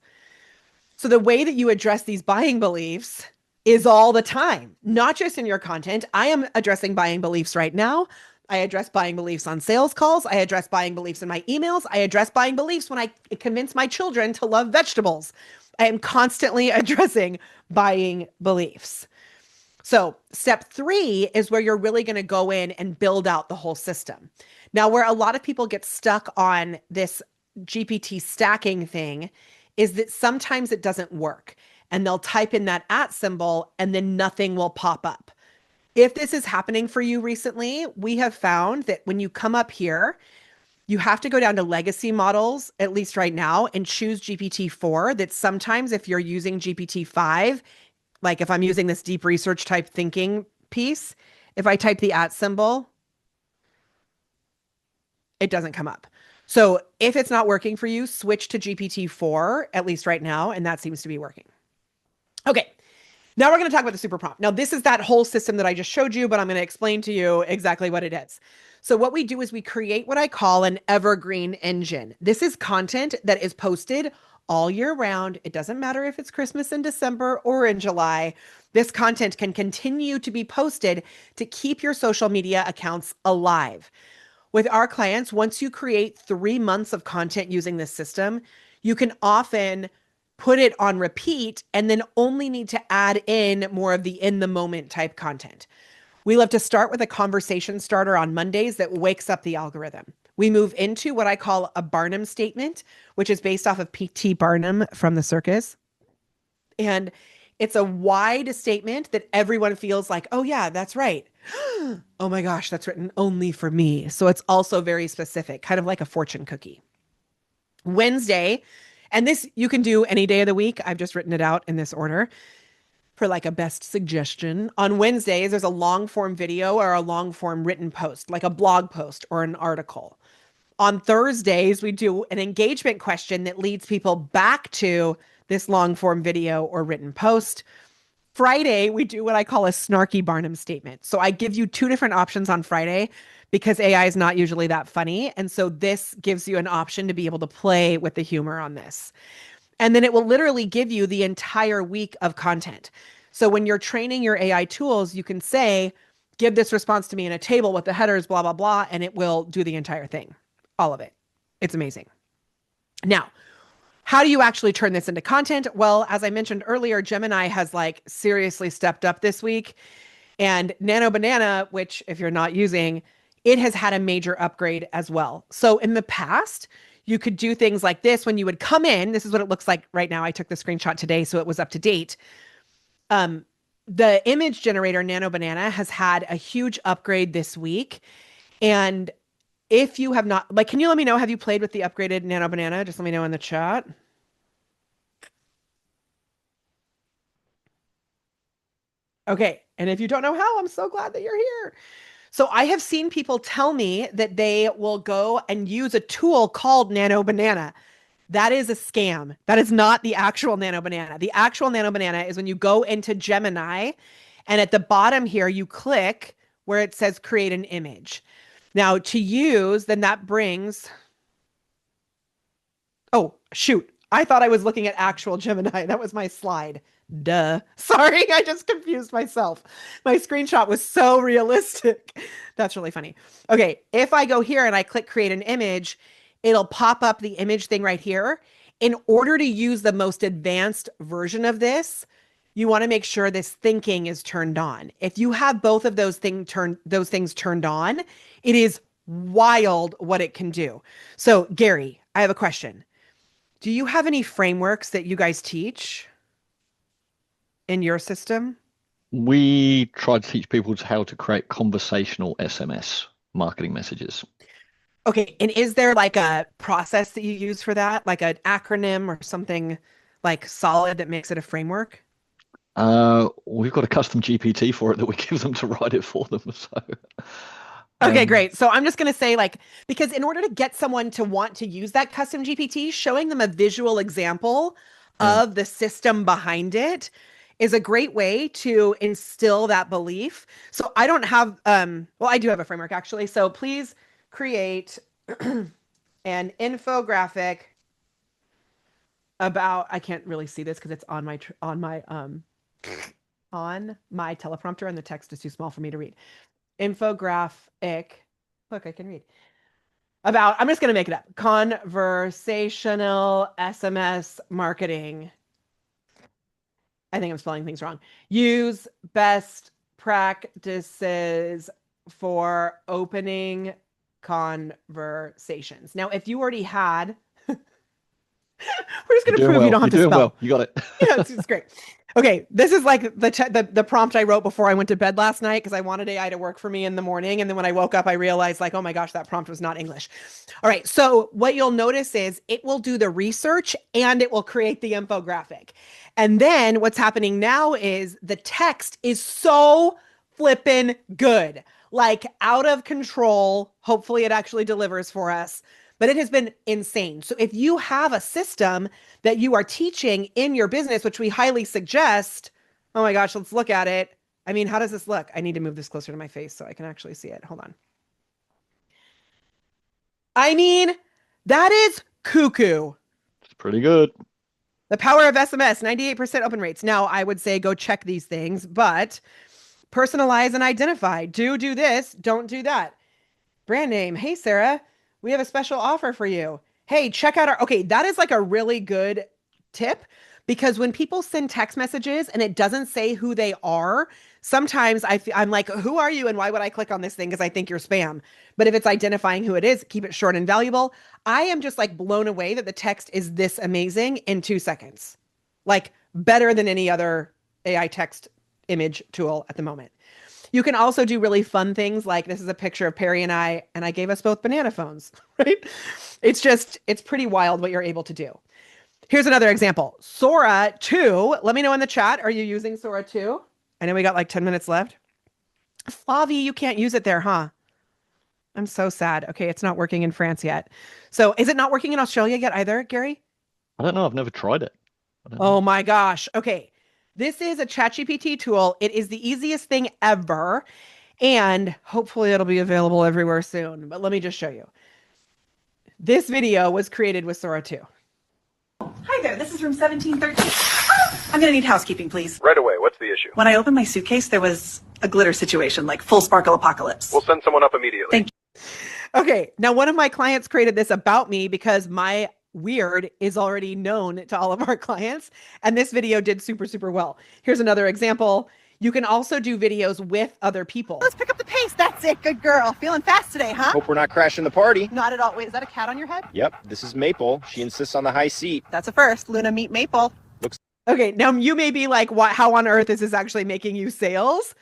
So the way that you address these buying beliefs is all the time, not just in your content. I am addressing buying beliefs right now. I address buying beliefs on sales calls. I address buying beliefs in my emails. I address buying beliefs when I convince my children to love vegetables. I am constantly addressing buying beliefs. So step 3 is where you're really going to go in and build out the whole system. Now, where a lot of people get stuck on this GPT stacking thing is that sometimes it doesn't work and they'll type in that @ symbol and then nothing will pop up. If this is happening for you recently, we have found that when you come up here, you have to go down to legacy models, at least right now, and choose GPT-4. That sometimes if you're using GPT-5, like if I'm using this deep research type thinking piece, if I type the @ symbol, it doesn't come up. So if it's not working for you, switch to GPT-4, at least right now, and that seems to be working. Okay, now we're going to talk about the super prompt. Now, this is that whole system that I just showed you, but I'm going to explain to you exactly what it is. So what we do is we create what I call an evergreen engine. This is content that is posted all year round. It doesn't matter if it's Christmas in December or in July. This content can continue to be posted to keep your social media accounts alive. With our clients, once you create 3 months of content using this system, you can often put it on repeat, and then only need to add in more of the in the moment type content. We love to start with a conversation starter on Mondays that wakes up the algorithm. We move into what I call a Barnum statement, which is based off of P.T. Barnum from the circus. And it's a wide statement that everyone feels like, oh, yeah, that's right. Oh my gosh, that's written only for me. So it's also very specific, kind of like a fortune cookie. Wednesday, and this you can do any day of the week. I've just written it out in this order for like a best suggestion. On Wednesdays, there's a long form video or a long form written post, like a blog post or an article. On Thursdays, we do an engagement question that leads people back to this long form video or written post. Friday, we do what I call a snarky Barnum statement. So I give you two different options on Friday because AI is not usually that funny. And so this gives you an option to be able to play with the humor on this. And then it will literally give you the entire week of content. So when you're training your AI tools, you can say, give this response to me in a table with the headers, blah, blah, blah, and it will do the entire thing, all of it. It's amazing. Now, how do you actually turn this into content? Well, as I mentioned earlier, Gemini has like seriously stepped up this week. And Nano Banana, which if you're not using, it has had a major upgrade as well. So in the past, you could do things like this when you would come in. This is what it looks like right now. I took the screenshot today, so it was up to date. The image generator Nano Banana has had a huge upgrade this week. And if you have not, like, can you let me know, have you played with the upgraded Nano Banana? Just let me know in the chat. Okay. And if you don't know how, I'm so glad that you're here. So I have seen people tell me that they will go and use a tool called Nano Banana. That is a scam. That is not the actual Nano Banana. The actual Nano Banana is when you go into Gemini and at the bottom here, you click where it says create an image. Now to use, then that brings, oh, shoot. I thought I was looking at actual Gemini. That was my slide. Duh. Sorry, I just confused myself. My screenshot was so realistic. That's really funny. Okay, if I go here and I click create an image, it'll pop up the image thing right here. In order to use the most advanced version of this, you want to make sure this thinking is turned on. If you have both of those things turned on, it is wild what it can do. So, Gary, I have a question. Do you have any frameworks that you guys teach in your system? We try to teach people how to create conversational SMS marketing messages. Okay, and is there like a process that you use for that, like an acronym or something like solid that makes it a framework? We've got a custom GPT for it that we give them to write it for them. So, okay, great. So I'm just going to say like, because in order to get someone to want to use that custom GPT, showing them a visual example of the system behind it is a great way to instill that belief. So I don't have, well, I do have a framework actually. So please create an infographic about, I can't really see this because it's on my teleprompter and the text is too small for me to read. Infographic, look, I can read. About, I'm just going to make it up. Conversational SMS marketing. I think I'm spelling things wrong. Use best practices for opening conversations. Now, if you already had, we're just going to prove you don't have to spell. Well. You got it. Yeah, it's great. Okay, this is like the prompt I wrote before I went to bed last night because I wanted AI to work for me in the morning. And then when I woke up, I realized like, oh my gosh, that prompt was not English. All right, so what you'll notice is it will do the research and it will create the infographic. And then what's happening now is the text is so flippin' good, like out of control. Hopefully it actually delivers for us. But it has been insane. So if you have a system that you are teaching in your business, which we highly suggest, oh my gosh, let's look at it. I mean, how does this look? I need to move this closer to my face so I can actually see it. Hold on. I mean, that is cuckoo. It's pretty good. The power of SMS, 98% open rates. Now, I would say go check these things, but personalize and identify. Do this, don't do that. Brand name. Hey, Sarah. We have a special offer for you. Hey, check out our, okay, that is like a really good tip because when people send text messages and it doesn't say who they are, sometimes I'm like, who are you and why would I click on this thing? Because I think you're spam. But if it's identifying who it is, keep it short and valuable. I am just like blown away that the text is this amazing in 2 seconds. Like better than any other AI text image tool at the moment. You can also do really fun things like this is a picture of Perry and I gave us both banana phones, right? It's pretty wild what you're able to do. Here's another example. Sora 2. Let me know in the chat. Are you using Sora 2? I know we got like 10 minutes left. Flavi, you can't use it there, huh? I'm so sad. Okay, it's not working in France yet. So is it not working in Australia yet either, Gary? I don't know. I've never tried it. Oh my gosh. Okay. This is a ChatGPT tool. It is the easiest thing ever. And hopefully it'll be available everywhere soon. But let me just show you. This video was created with Sora 2. Hi there, this is room 1713. Oh, I'm gonna need housekeeping, please. Right away, what's the issue? When I opened my suitcase, there was a glitter situation, like full sparkle apocalypse. We'll send someone up immediately. Thank you. Okay, now one of my clients created this about me because my weird is already known to all of our clients. And this video did super, super well. Here's another example. You can also do videos with other people. Let's pick up the pace, that's it, good girl. Feeling fast today, huh? Hope we're not crashing the party. Not at all. Wait, is that a cat on your head? Yep, this is Maple. She insists on the high seat. That's a first. Luna, meet Maple. Okay, now you may be like, what? How on earth is this actually making you sales?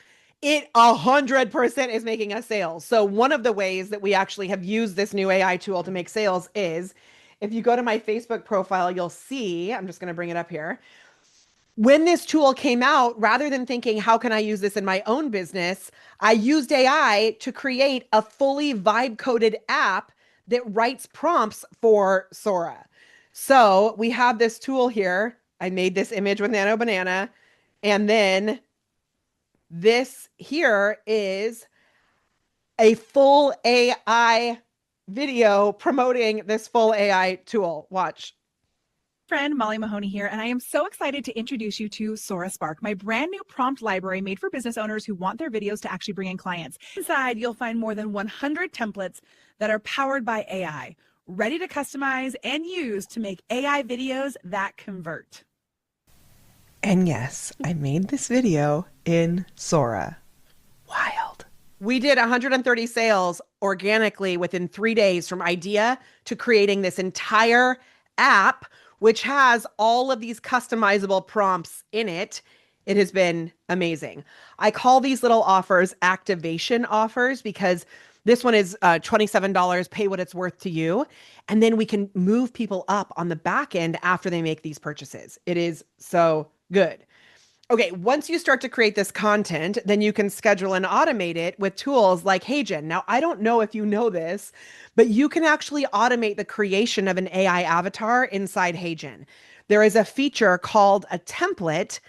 It 100% is making us sales. So one of the ways that we actually have used this new AI tool to make sales is, if you go to my Facebook profile, you'll see, I'm just going to bring it up here. When this tool came out, rather than thinking, how can I use this in my own business? I used AI to create a fully vibe coded app that writes prompts for Sora. So we have this tool here. I made this image with Nano Banana. And then this here is a full AI video promoting this full AI tool. Watch. Friend Molly Mahoney here, and I am so excited to introduce you to Sora Spark, my brand new prompt library made for business owners who want their videos to actually bring in clients. Inside, you'll find more than 100 templates that are powered by AI, ready to customize and use to make AI videos that convert. And yes, I made this video in Sora. Wild. We did 130 sales organically within 3 days from idea to creating this entire app, which has all of these customizable prompts in it. It has been amazing. I call these little offers activation offers because this one is $27, pay what it's worth to you. And then we can move people up on the back end after they make these purchases. It is so good. Okay, once you start to create this content, then you can schedule and automate it with tools like HeyGen. Now, I don't know if you know this, but you can actually automate the creation of an AI avatar inside HeyGen. There is a feature called a template,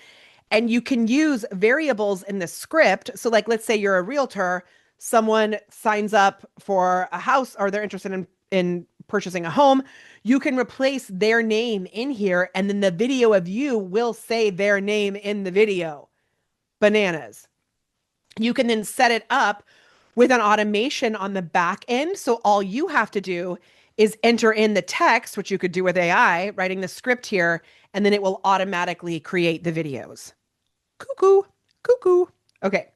and you can use variables in the script. So like, let's say you're a realtor, someone signs up for a house or they're interested in purchasing a home. You can replace their name in here, and then the video of you will say their name in the video. Bananas. You can then set it up with an automation on the back end. So all you have to do is enter in the text, which you could do with AI, writing the script here, and then it will automatically create the videos. Cuckoo, cuckoo. Okay,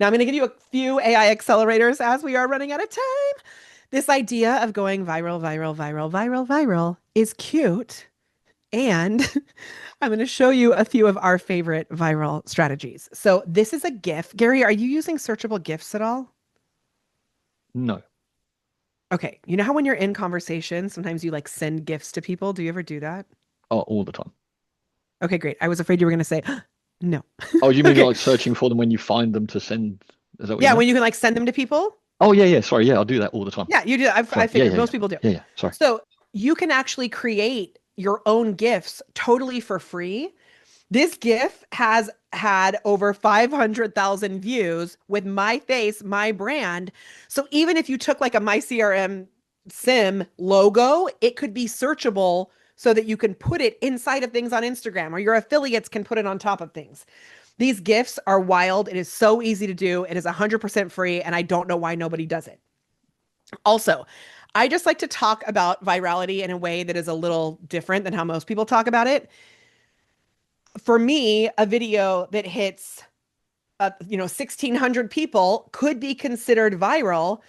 now I'm going to give you a few AI accelerators as we are running out of time. This idea of going viral, viral, viral, viral, viral is cute. And I'm going to show you a few of our favorite viral strategies. So this is a GIF. Gary, are you using searchable GIFs at all? No. Okay. You know how when you're in conversation, sometimes you like send GIFs to people? Do you ever do that? Oh, all the time. Okay, great. I was afraid you were going to say, no. Oh, you mean Okay. like searching for them when you find them to send? Is that what Yeah, you mean? when you can like send them to people. Oh, yeah. Sorry. Yeah, I'll do that all the time. Yeah, you do. I Sorry. figured Yeah, most people do. Yeah. Sorry. So you can actually create your own GIFs totally for free. This GIF has had over 500,000 views with my face, my brand. So even if you took like a myCRMSIM logo, it could be searchable so that you can put it inside of things on Instagram, or your affiliates can put it on top of things. These GIFs are wild. It is so easy to do. It is 100% free, and I don't know why nobody does it. Also, I just like to talk about virality in a way that is a little different than how most people talk about it. for me, a video that hits 1,600 people could be considered viral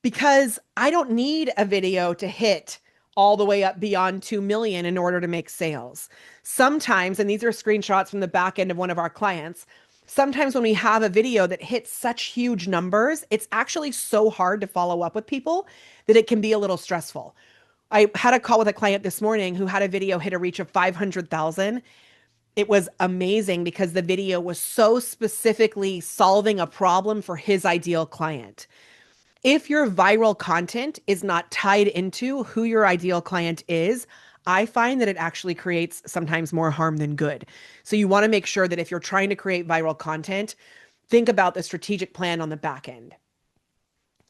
because I don't need a video to hit all the way up beyond 2 million in order to make sales. Sometimes, and these are screenshots from the back end of one of our clients, sometimes when we have a video that hits such huge numbers, it's actually so hard to follow up with people that it can be a little stressful. I had a call with a client this morning who had a video hit a reach of 500,000. It was amazing because the video was so specifically solving a problem for his ideal client. If your viral content is not tied into who your ideal client is, I find that it actually creates sometimes more harm than good. So you want to make sure that if you're trying to create viral content, think about the strategic plan on the back end,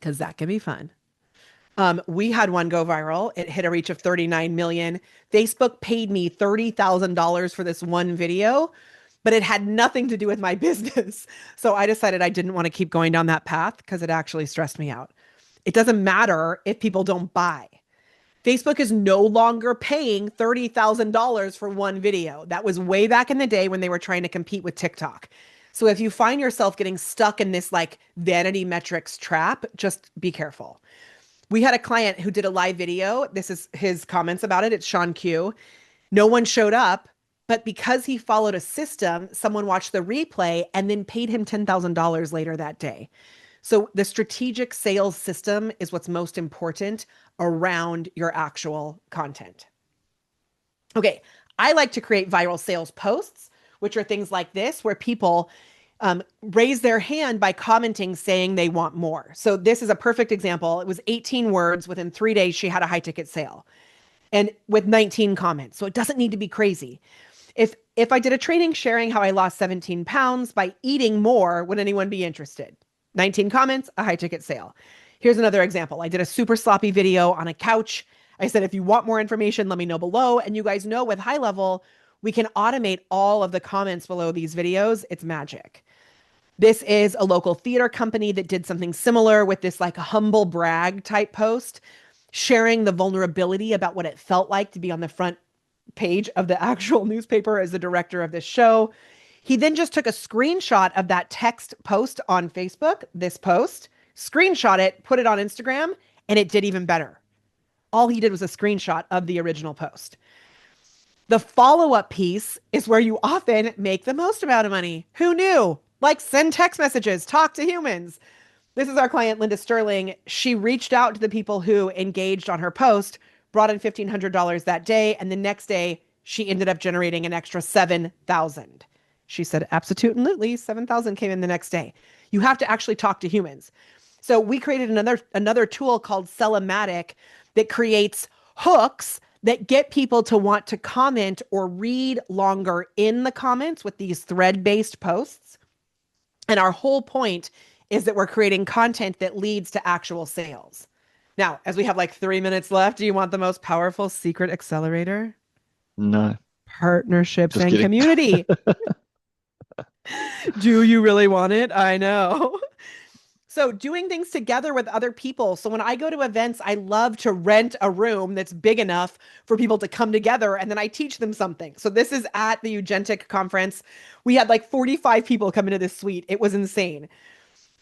because that can be fun. We had one go viral. It hit a reach of 39 million. Facebook paid me $30,000 for this one video, but it had nothing to do with my business. So I decided I didn't want to keep going down that path because it actually stressed me out. It doesn't matter if people don't buy. Facebook is no longer paying $30,000 for one video. That was way back in the day when they were trying to compete with TikTok. So if you find yourself getting stuck in this like vanity metrics trap, just be careful. We had a client who did a live video. This is his comments about it. It's Sean Q. No one showed up, but because he followed a system, someone watched the replay and then paid him $10,000 later that day. So the strategic sales system is what's most important around your actual content. Okay, I like to create viral sales posts, which are things like this, where people raise their hand by commenting saying they want more. So this is a perfect example. It was 18 words. Within 3 days, she had a high ticket sale and with 19 comments. So it doesn't need to be crazy. If I did a training sharing how I lost 17 pounds by eating more, would anyone be interested? 19 comments, a high ticket sale. Here's another example. I did a super sloppy video on a couch. I said, if you want more information, let me know below. And you guys know with High Level, we can automate all of the comments below these videos. It's magic. This is a local theater company that did something similar with this like humble brag type post, sharing the vulnerability about what it felt like to be on the front page of the actual newspaper as the director of this show. He then just took a screenshot of that text post on Facebook, this post, screenshot it, put it on Instagram, and it did even better. All he did was a screenshot of the original post. The follow-up piece is where you often make the most amount of money. Who knew? Like send text messages, talk to humans. This is our client, Linda Sterling. She reached out to the people who engaged on her post, brought in $1,500 that day, and the next day she ended up generating an extra $7,000. She said, absolutely, 7,000 came in the next day. You have to actually talk to humans. So we created another tool called Sellomatic that creates hooks that get people to want to comment or read longer in the comments with these thread-based posts. And our whole point is that we're creating content that leads to actual sales. Now, as we have like 3 minutes left, do you want the most powerful secret accelerator? No. Partnerships Just and kidding. community. Do you really want it? I know. So doing things together with other people. So when I go to events, I love to rent a room that's big enough for people to come together and then I teach them something. So this is at the Eugentic conference. We had like 45 people come into this suite. It was insane.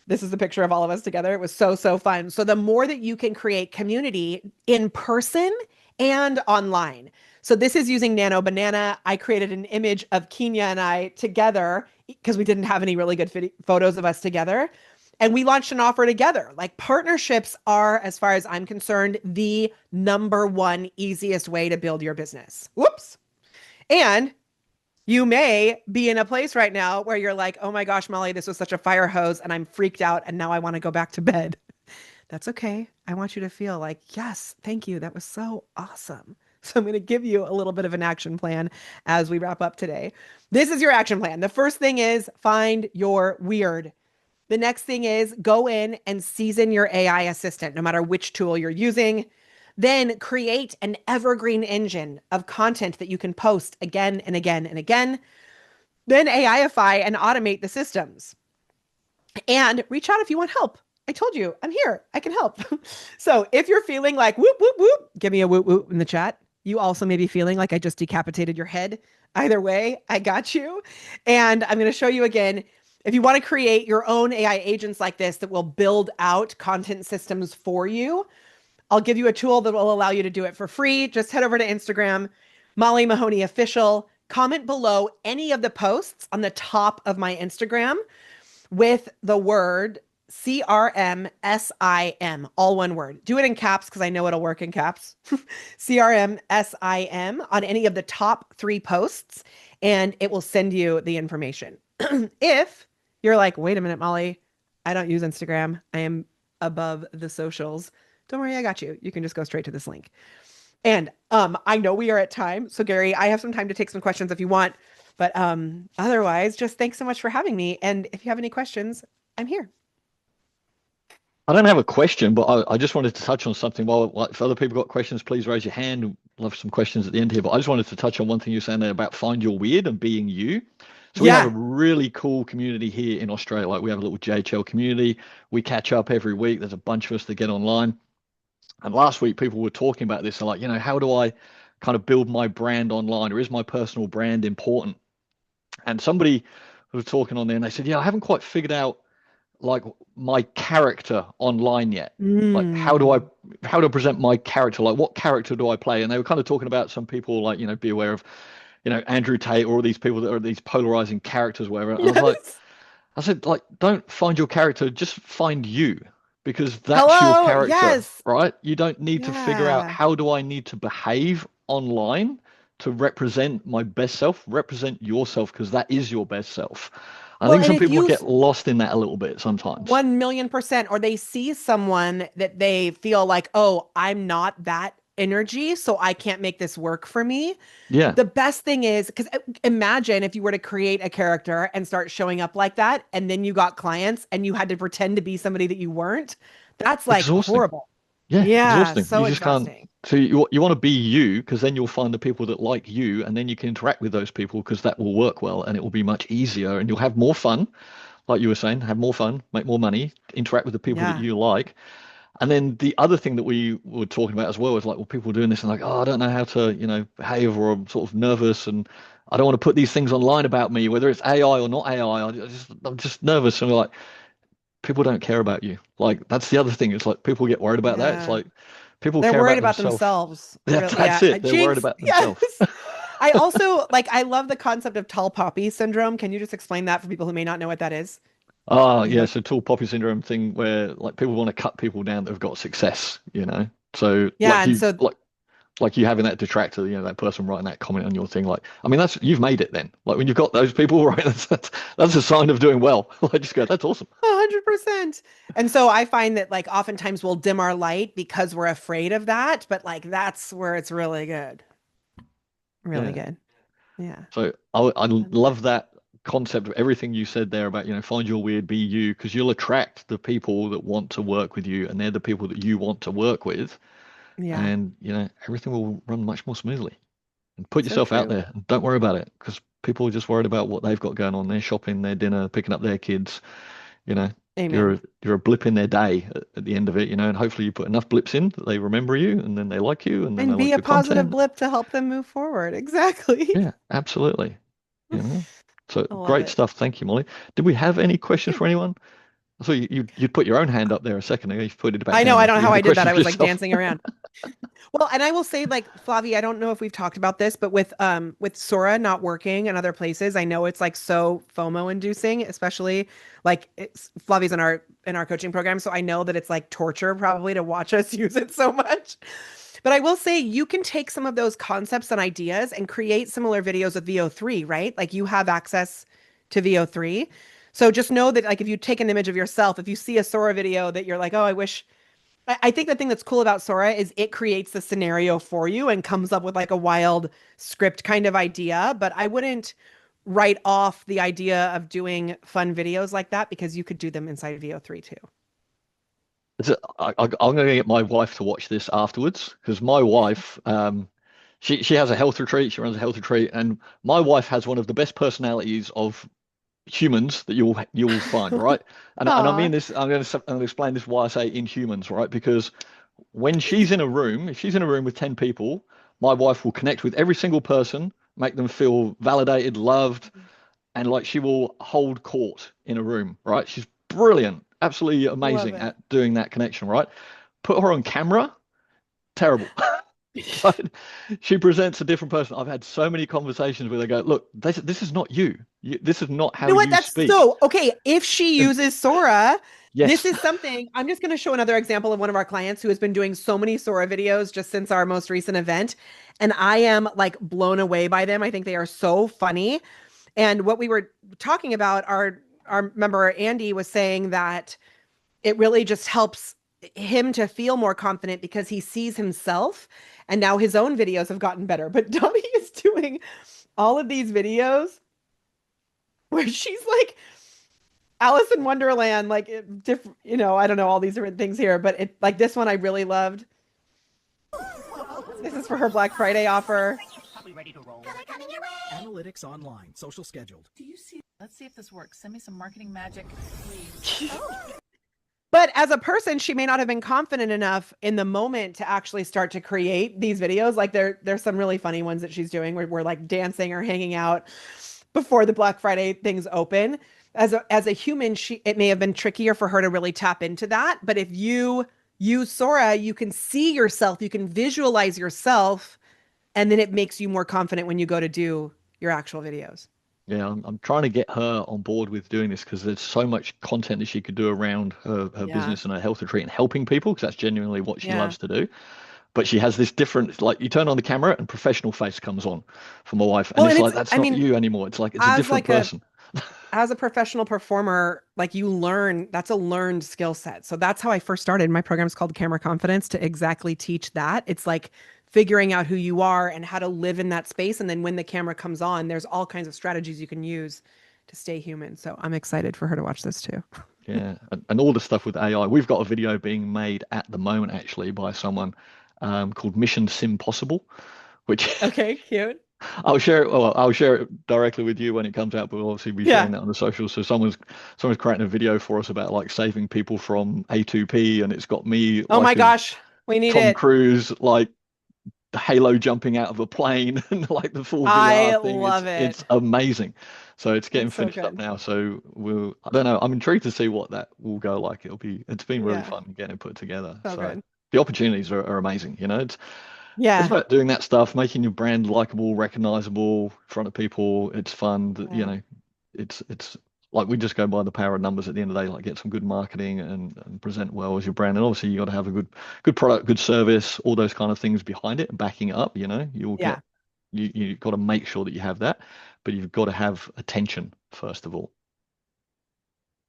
This is the picture of all of us together. It was so fun. So the more that you can create community in person and online. So this is using Nano Banana. I created an image of Kenya and I together because we didn't have any really good photos of us together. And we launched an offer together. Like partnerships are, as far as I'm concerned, the number one easiest way to build your business. Whoops. And you may be in a place right now where you're like, oh my gosh, Molly, this was such a fire hose and I'm freaked out and now I want to go back to bed. That's okay. I want you to feel like, yes, thank you. That was so awesome. So I'm going to give you a little bit of an action plan as we wrap up today. This is your action plan. The first thing is find your weird. The next thing is go in and season your AI assistant, no matter which tool you're using. Then create an evergreen engine of content that you can post again and again and again. Then AIify and automate the systems. And reach out if you want help. I told you, I'm here. I can help. So if you're feeling like whoop, whoop, whoop, give me a whoop, whoop in the chat. You also may be feeling like I just decapitated your head. Either way, I got you. And I'm going to show you again. If you want to create your own AI agents like this that will build out content systems for you, I'll give you a tool that will allow you to do it for free. Just head over to Instagram, Molly Mahoney Official. Comment below any of the posts on the top of my Instagram with the word CRMSIM, all one word. Do it in caps because I know it'll work in caps. CRMSIM on any of the top 3 posts, and it will send you the information. If you're like, wait a minute, Molly, I don't use Instagram. I am above the socials. Don't worry, I got you. You can just go straight to this link. And I know we are at time. So Gary, I have some time to take some questions if you want. But otherwise, just thanks so much for having me. And if you have any questions, I'm here. I don't have a question, but I just wanted to touch on something. Well, if other people got questions, please raise your hand. We'll have some questions at the end here. But I just wanted to touch on one thing you're saying there about find your weird and being you. So we have a really cool community here in Australia. Like we have a little JHL community. We catch up every week. There's a bunch of us that get online. And last week, people were talking about this. They're like, how do I kind of build my brand online, or is my personal brand important? And somebody was talking on there and they said, I haven't quite figured out like my character online yet. Like how do I present my character? Like what character do I play? And they were kind of talking about some people like, be aware of, Andrew Tate or all these people that are these polarizing characters, whatever. And I said, don't find your character, just find you, because that's your character, right? You don't need to figure out how do I need to behave online to represent my best self. Represent yourself, because that is your best self. I think some people get lost in that a little bit sometimes. 1,000,000%. Or they see someone that they feel like, oh, I'm not that energy, so I can't make this work for me. Yeah. The best thing is, because imagine if you were to create a character and start showing up like that, and then you got clients and you had to pretend to be somebody that you weren't. That's like exhausting. Horrible. Yeah, exhausting. So you just exhausting. Can't. So you want to be you, because then you'll find the people that like you, and then you can interact with those people, because that will work well, and it will be much easier, and you'll have more fun. Like you were saying, have more fun, make more money, interact with the people that you like. And then the other thing that we were talking about as well is like, well, people doing this and like, I don't know how to, behave, or I'm sort of nervous and I don't want to put these things online about me, whether it's AI or not AI. I'm just nervous. And we're like, people don't care about you. Like, that's the other thing. It's like people get worried about that. It's like they're care worried about themselves. That's it. They're worried about themselves. I also I love the concept of tall poppy syndrome. Can you just explain that for people who may not know what that is? Oh, yeah. So tall poppy syndrome thing where like people want to cut people down that have got success, So like you having that detractor, that person writing that comment on your thing, like, I mean, you've made it then. Like when you've got those people, right, that's a sign of doing well. Like just go, that's awesome. 100%. And so I find that like oftentimes we'll dim our light because we're afraid of that, but like that's where it's really good. Really good. Yeah. So I love that concept of everything you said there about, find your weird, be you, because you'll attract the people that want to work with you, and they're the people that you want to work with. Yeah. And, everything will run much more smoothly. And put yourself out there and don't worry about it, because people are just worried about what they've got going on. They're shopping, their dinner, picking up their kids, You're a blip in their day at the end of it, and hopefully you put enough blips in that they remember you, and then they like you, and then they be like a positive blip to help them move forward. Exactly. Yeah, absolutely. So great stuff. Thank you, Molly. Did we have any questions for anyone? So you'd put your own hand up there a second ago. You put it back. I know. I don't know how I did that. I was yourself. Like dancing around. Well, and I will say, like, Flavie, I don't know if we've talked about this, but with Sora not working in other places, I know it's like so FOMO inducing, especially like Flavie's in our coaching program. So I know that it's like torture probably to watch us use it so much. But I will say you can take some of those concepts and ideas and create similar videos with VO3, right? Like you have access to VO3. So just know that like if you take an image of yourself, if you see a Sora video that you're like, oh, I think the thing that's cool about Sora is it creates the scenario for you and comes up with like a wild script kind of idea. But I wouldn't write off the idea of doing fun videos like that, because you could do them inside VO3 too. I'm going to get my wife to watch this afterwards, because my wife, she has a health retreat. She runs a health retreat, and my wife has one of the best personalities of humans that you'll find, right? And I mean this. I'm going to explain this why I say in humans, right? Because when she's in a room, if she's in a room with 10 people, my wife will connect with every single person make them feel validated, loved, and like she will hold court in a room, right? She's brilliant, absolutely amazing at doing that connection, right? Put her on camera, terrible. But she presents a different person. I've had so many conversations where they go, look, this is not you. This is not how you speak. So, okay, if she uses Sora, yes. This is something, I'm just going to show another example of one of our clients who has been doing so many Sora videos just since our most recent event. And I am like blown away by them. I think they are so funny. And what we were talking about, our member Andy was saying that it really just helps him to feel more confident because he sees himself, and now his own videos have gotten better. But Dummy is doing all of these videos where she's like Alice in Wonderland, like different, you know, I don't know all these different things here, but it like this one I really loved. This is for her Black Friday offer. Probably ready to roll. Analytics online, social scheduled. Do you see? Let's see if this works. Send me some marketing magic, please. But as a person, she may not have been confident enough in the moment to actually start to create these videos. Like there's some really funny ones that she's doing where we're like dancing or hanging out before the Black Friday things open. As a human, it may have been trickier for her to really tap into that. But if you use Sora, you can see yourself, you can visualize yourself, and then it makes you more confident when you go to do your actual videos. Yeah, I'm trying to get her on board with doing this because there's so much content that she could do around her business and her health retreat and helping people, because that's genuinely what she loves to do. But she has this different, like you turn on the camera and professional face comes on for my wife. And it's like, that's not you anymore. It's like, it's a different person. As a professional performer, like you learn, that's a learned skill set. So that's how I first started. My program is called Camera Confidence, to exactly teach that. It's like figuring out who you are and how to live in that space. And then when the camera comes on, there's all kinds of strategies you can use to stay human. So I'm excited for her to watch this too. Yeah. And all the stuff with AI. We've got a video being made at the moment, actually, by someone called Mission Sim Possible, which okay, cute. I'll share it. Well, I'll share it directly with you when it comes out, but we'll obviously be sharing that on the socials. So someone's creating a video for us about like saving people from A2P, and it's got me. Oh my gosh, we need Tom Cruise, like the halo jumping out of a plane and like the full VR thing. Love it. It's amazing. So it's getting finished up now. So I don't know. I'm intrigued to see what that will go like. It's been really fun getting it put together. So the opportunities are amazing. You know, it's about doing that stuff, making your brand likable, recognizable in front of people. It's fun. You know, it's like we just go by the power of numbers at the end of the day, like get some good marketing and present well as your brand. And obviously you got to have a good product, good service, all those kind of things behind it and backing it up, you know, you've got to make sure that you have that, but you've got to have attention first of all.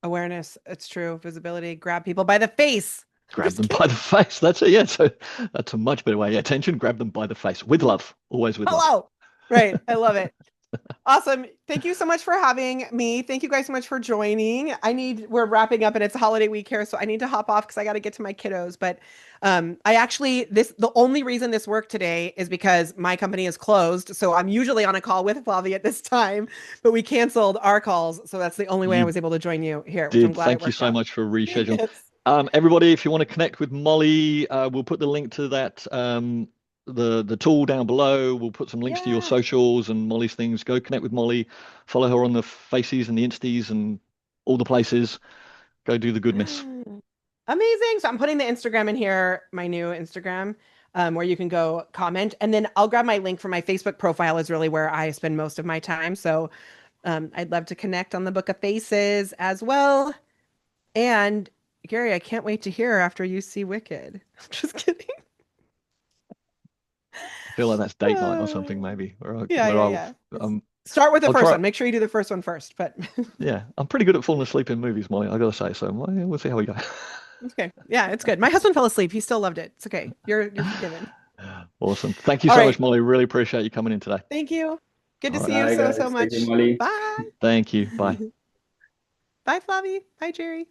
Awareness. It's true. Visibility, grab people by the face. Grab them by the face. That's it. Yeah. So that's a much better way. Attention, grab them by the face with love, always with love. Right. I love it. Awesome. Thank you so much for having me. Thank you guys so much for joining. We're wrapping up and it's a holiday week here, so I need to hop off because I got to get to my kiddos. But the only reason this worked today is because my company is closed. So I'm usually on a call with Flavia at this time, but we canceled our calls. So that's the only way I was able to join you here. Which I'm glad Thank you so much for rescheduling. Everybody, if you want to connect with Molly, we'll put the link to that the tool down below. We'll put some links to your socials and Molly's things. Go connect with Molly, follow her on the Faces and the Insties and all the places. Go do the goodness. Amazing. So I'm putting the Instagram in here, my new Instagram, where you can go comment, and then I'll grab my link for my Facebook profile is really where I spend most of my time. So I'd love to connect on the Book of Faces as well. And Gary, I can't wait to hear after you see Wicked. I'm just kidding. I feel like that's date night or something, maybe. Start with the first one. Make sure you do the first one first. But yeah, I'm pretty good at falling asleep in movies, Molly. I gotta say. So we'll see how we go. Okay. Yeah, it's good. My husband fell asleep. He still loved it. It's okay. You're forgiven. Awesome. Thank you so much, Molly. Really appreciate you coming in today. Thank you. Good to see you so much. Thank you, Molly. Bye. Thank you. Bye. Bye, Flavi. Bye, Jerry.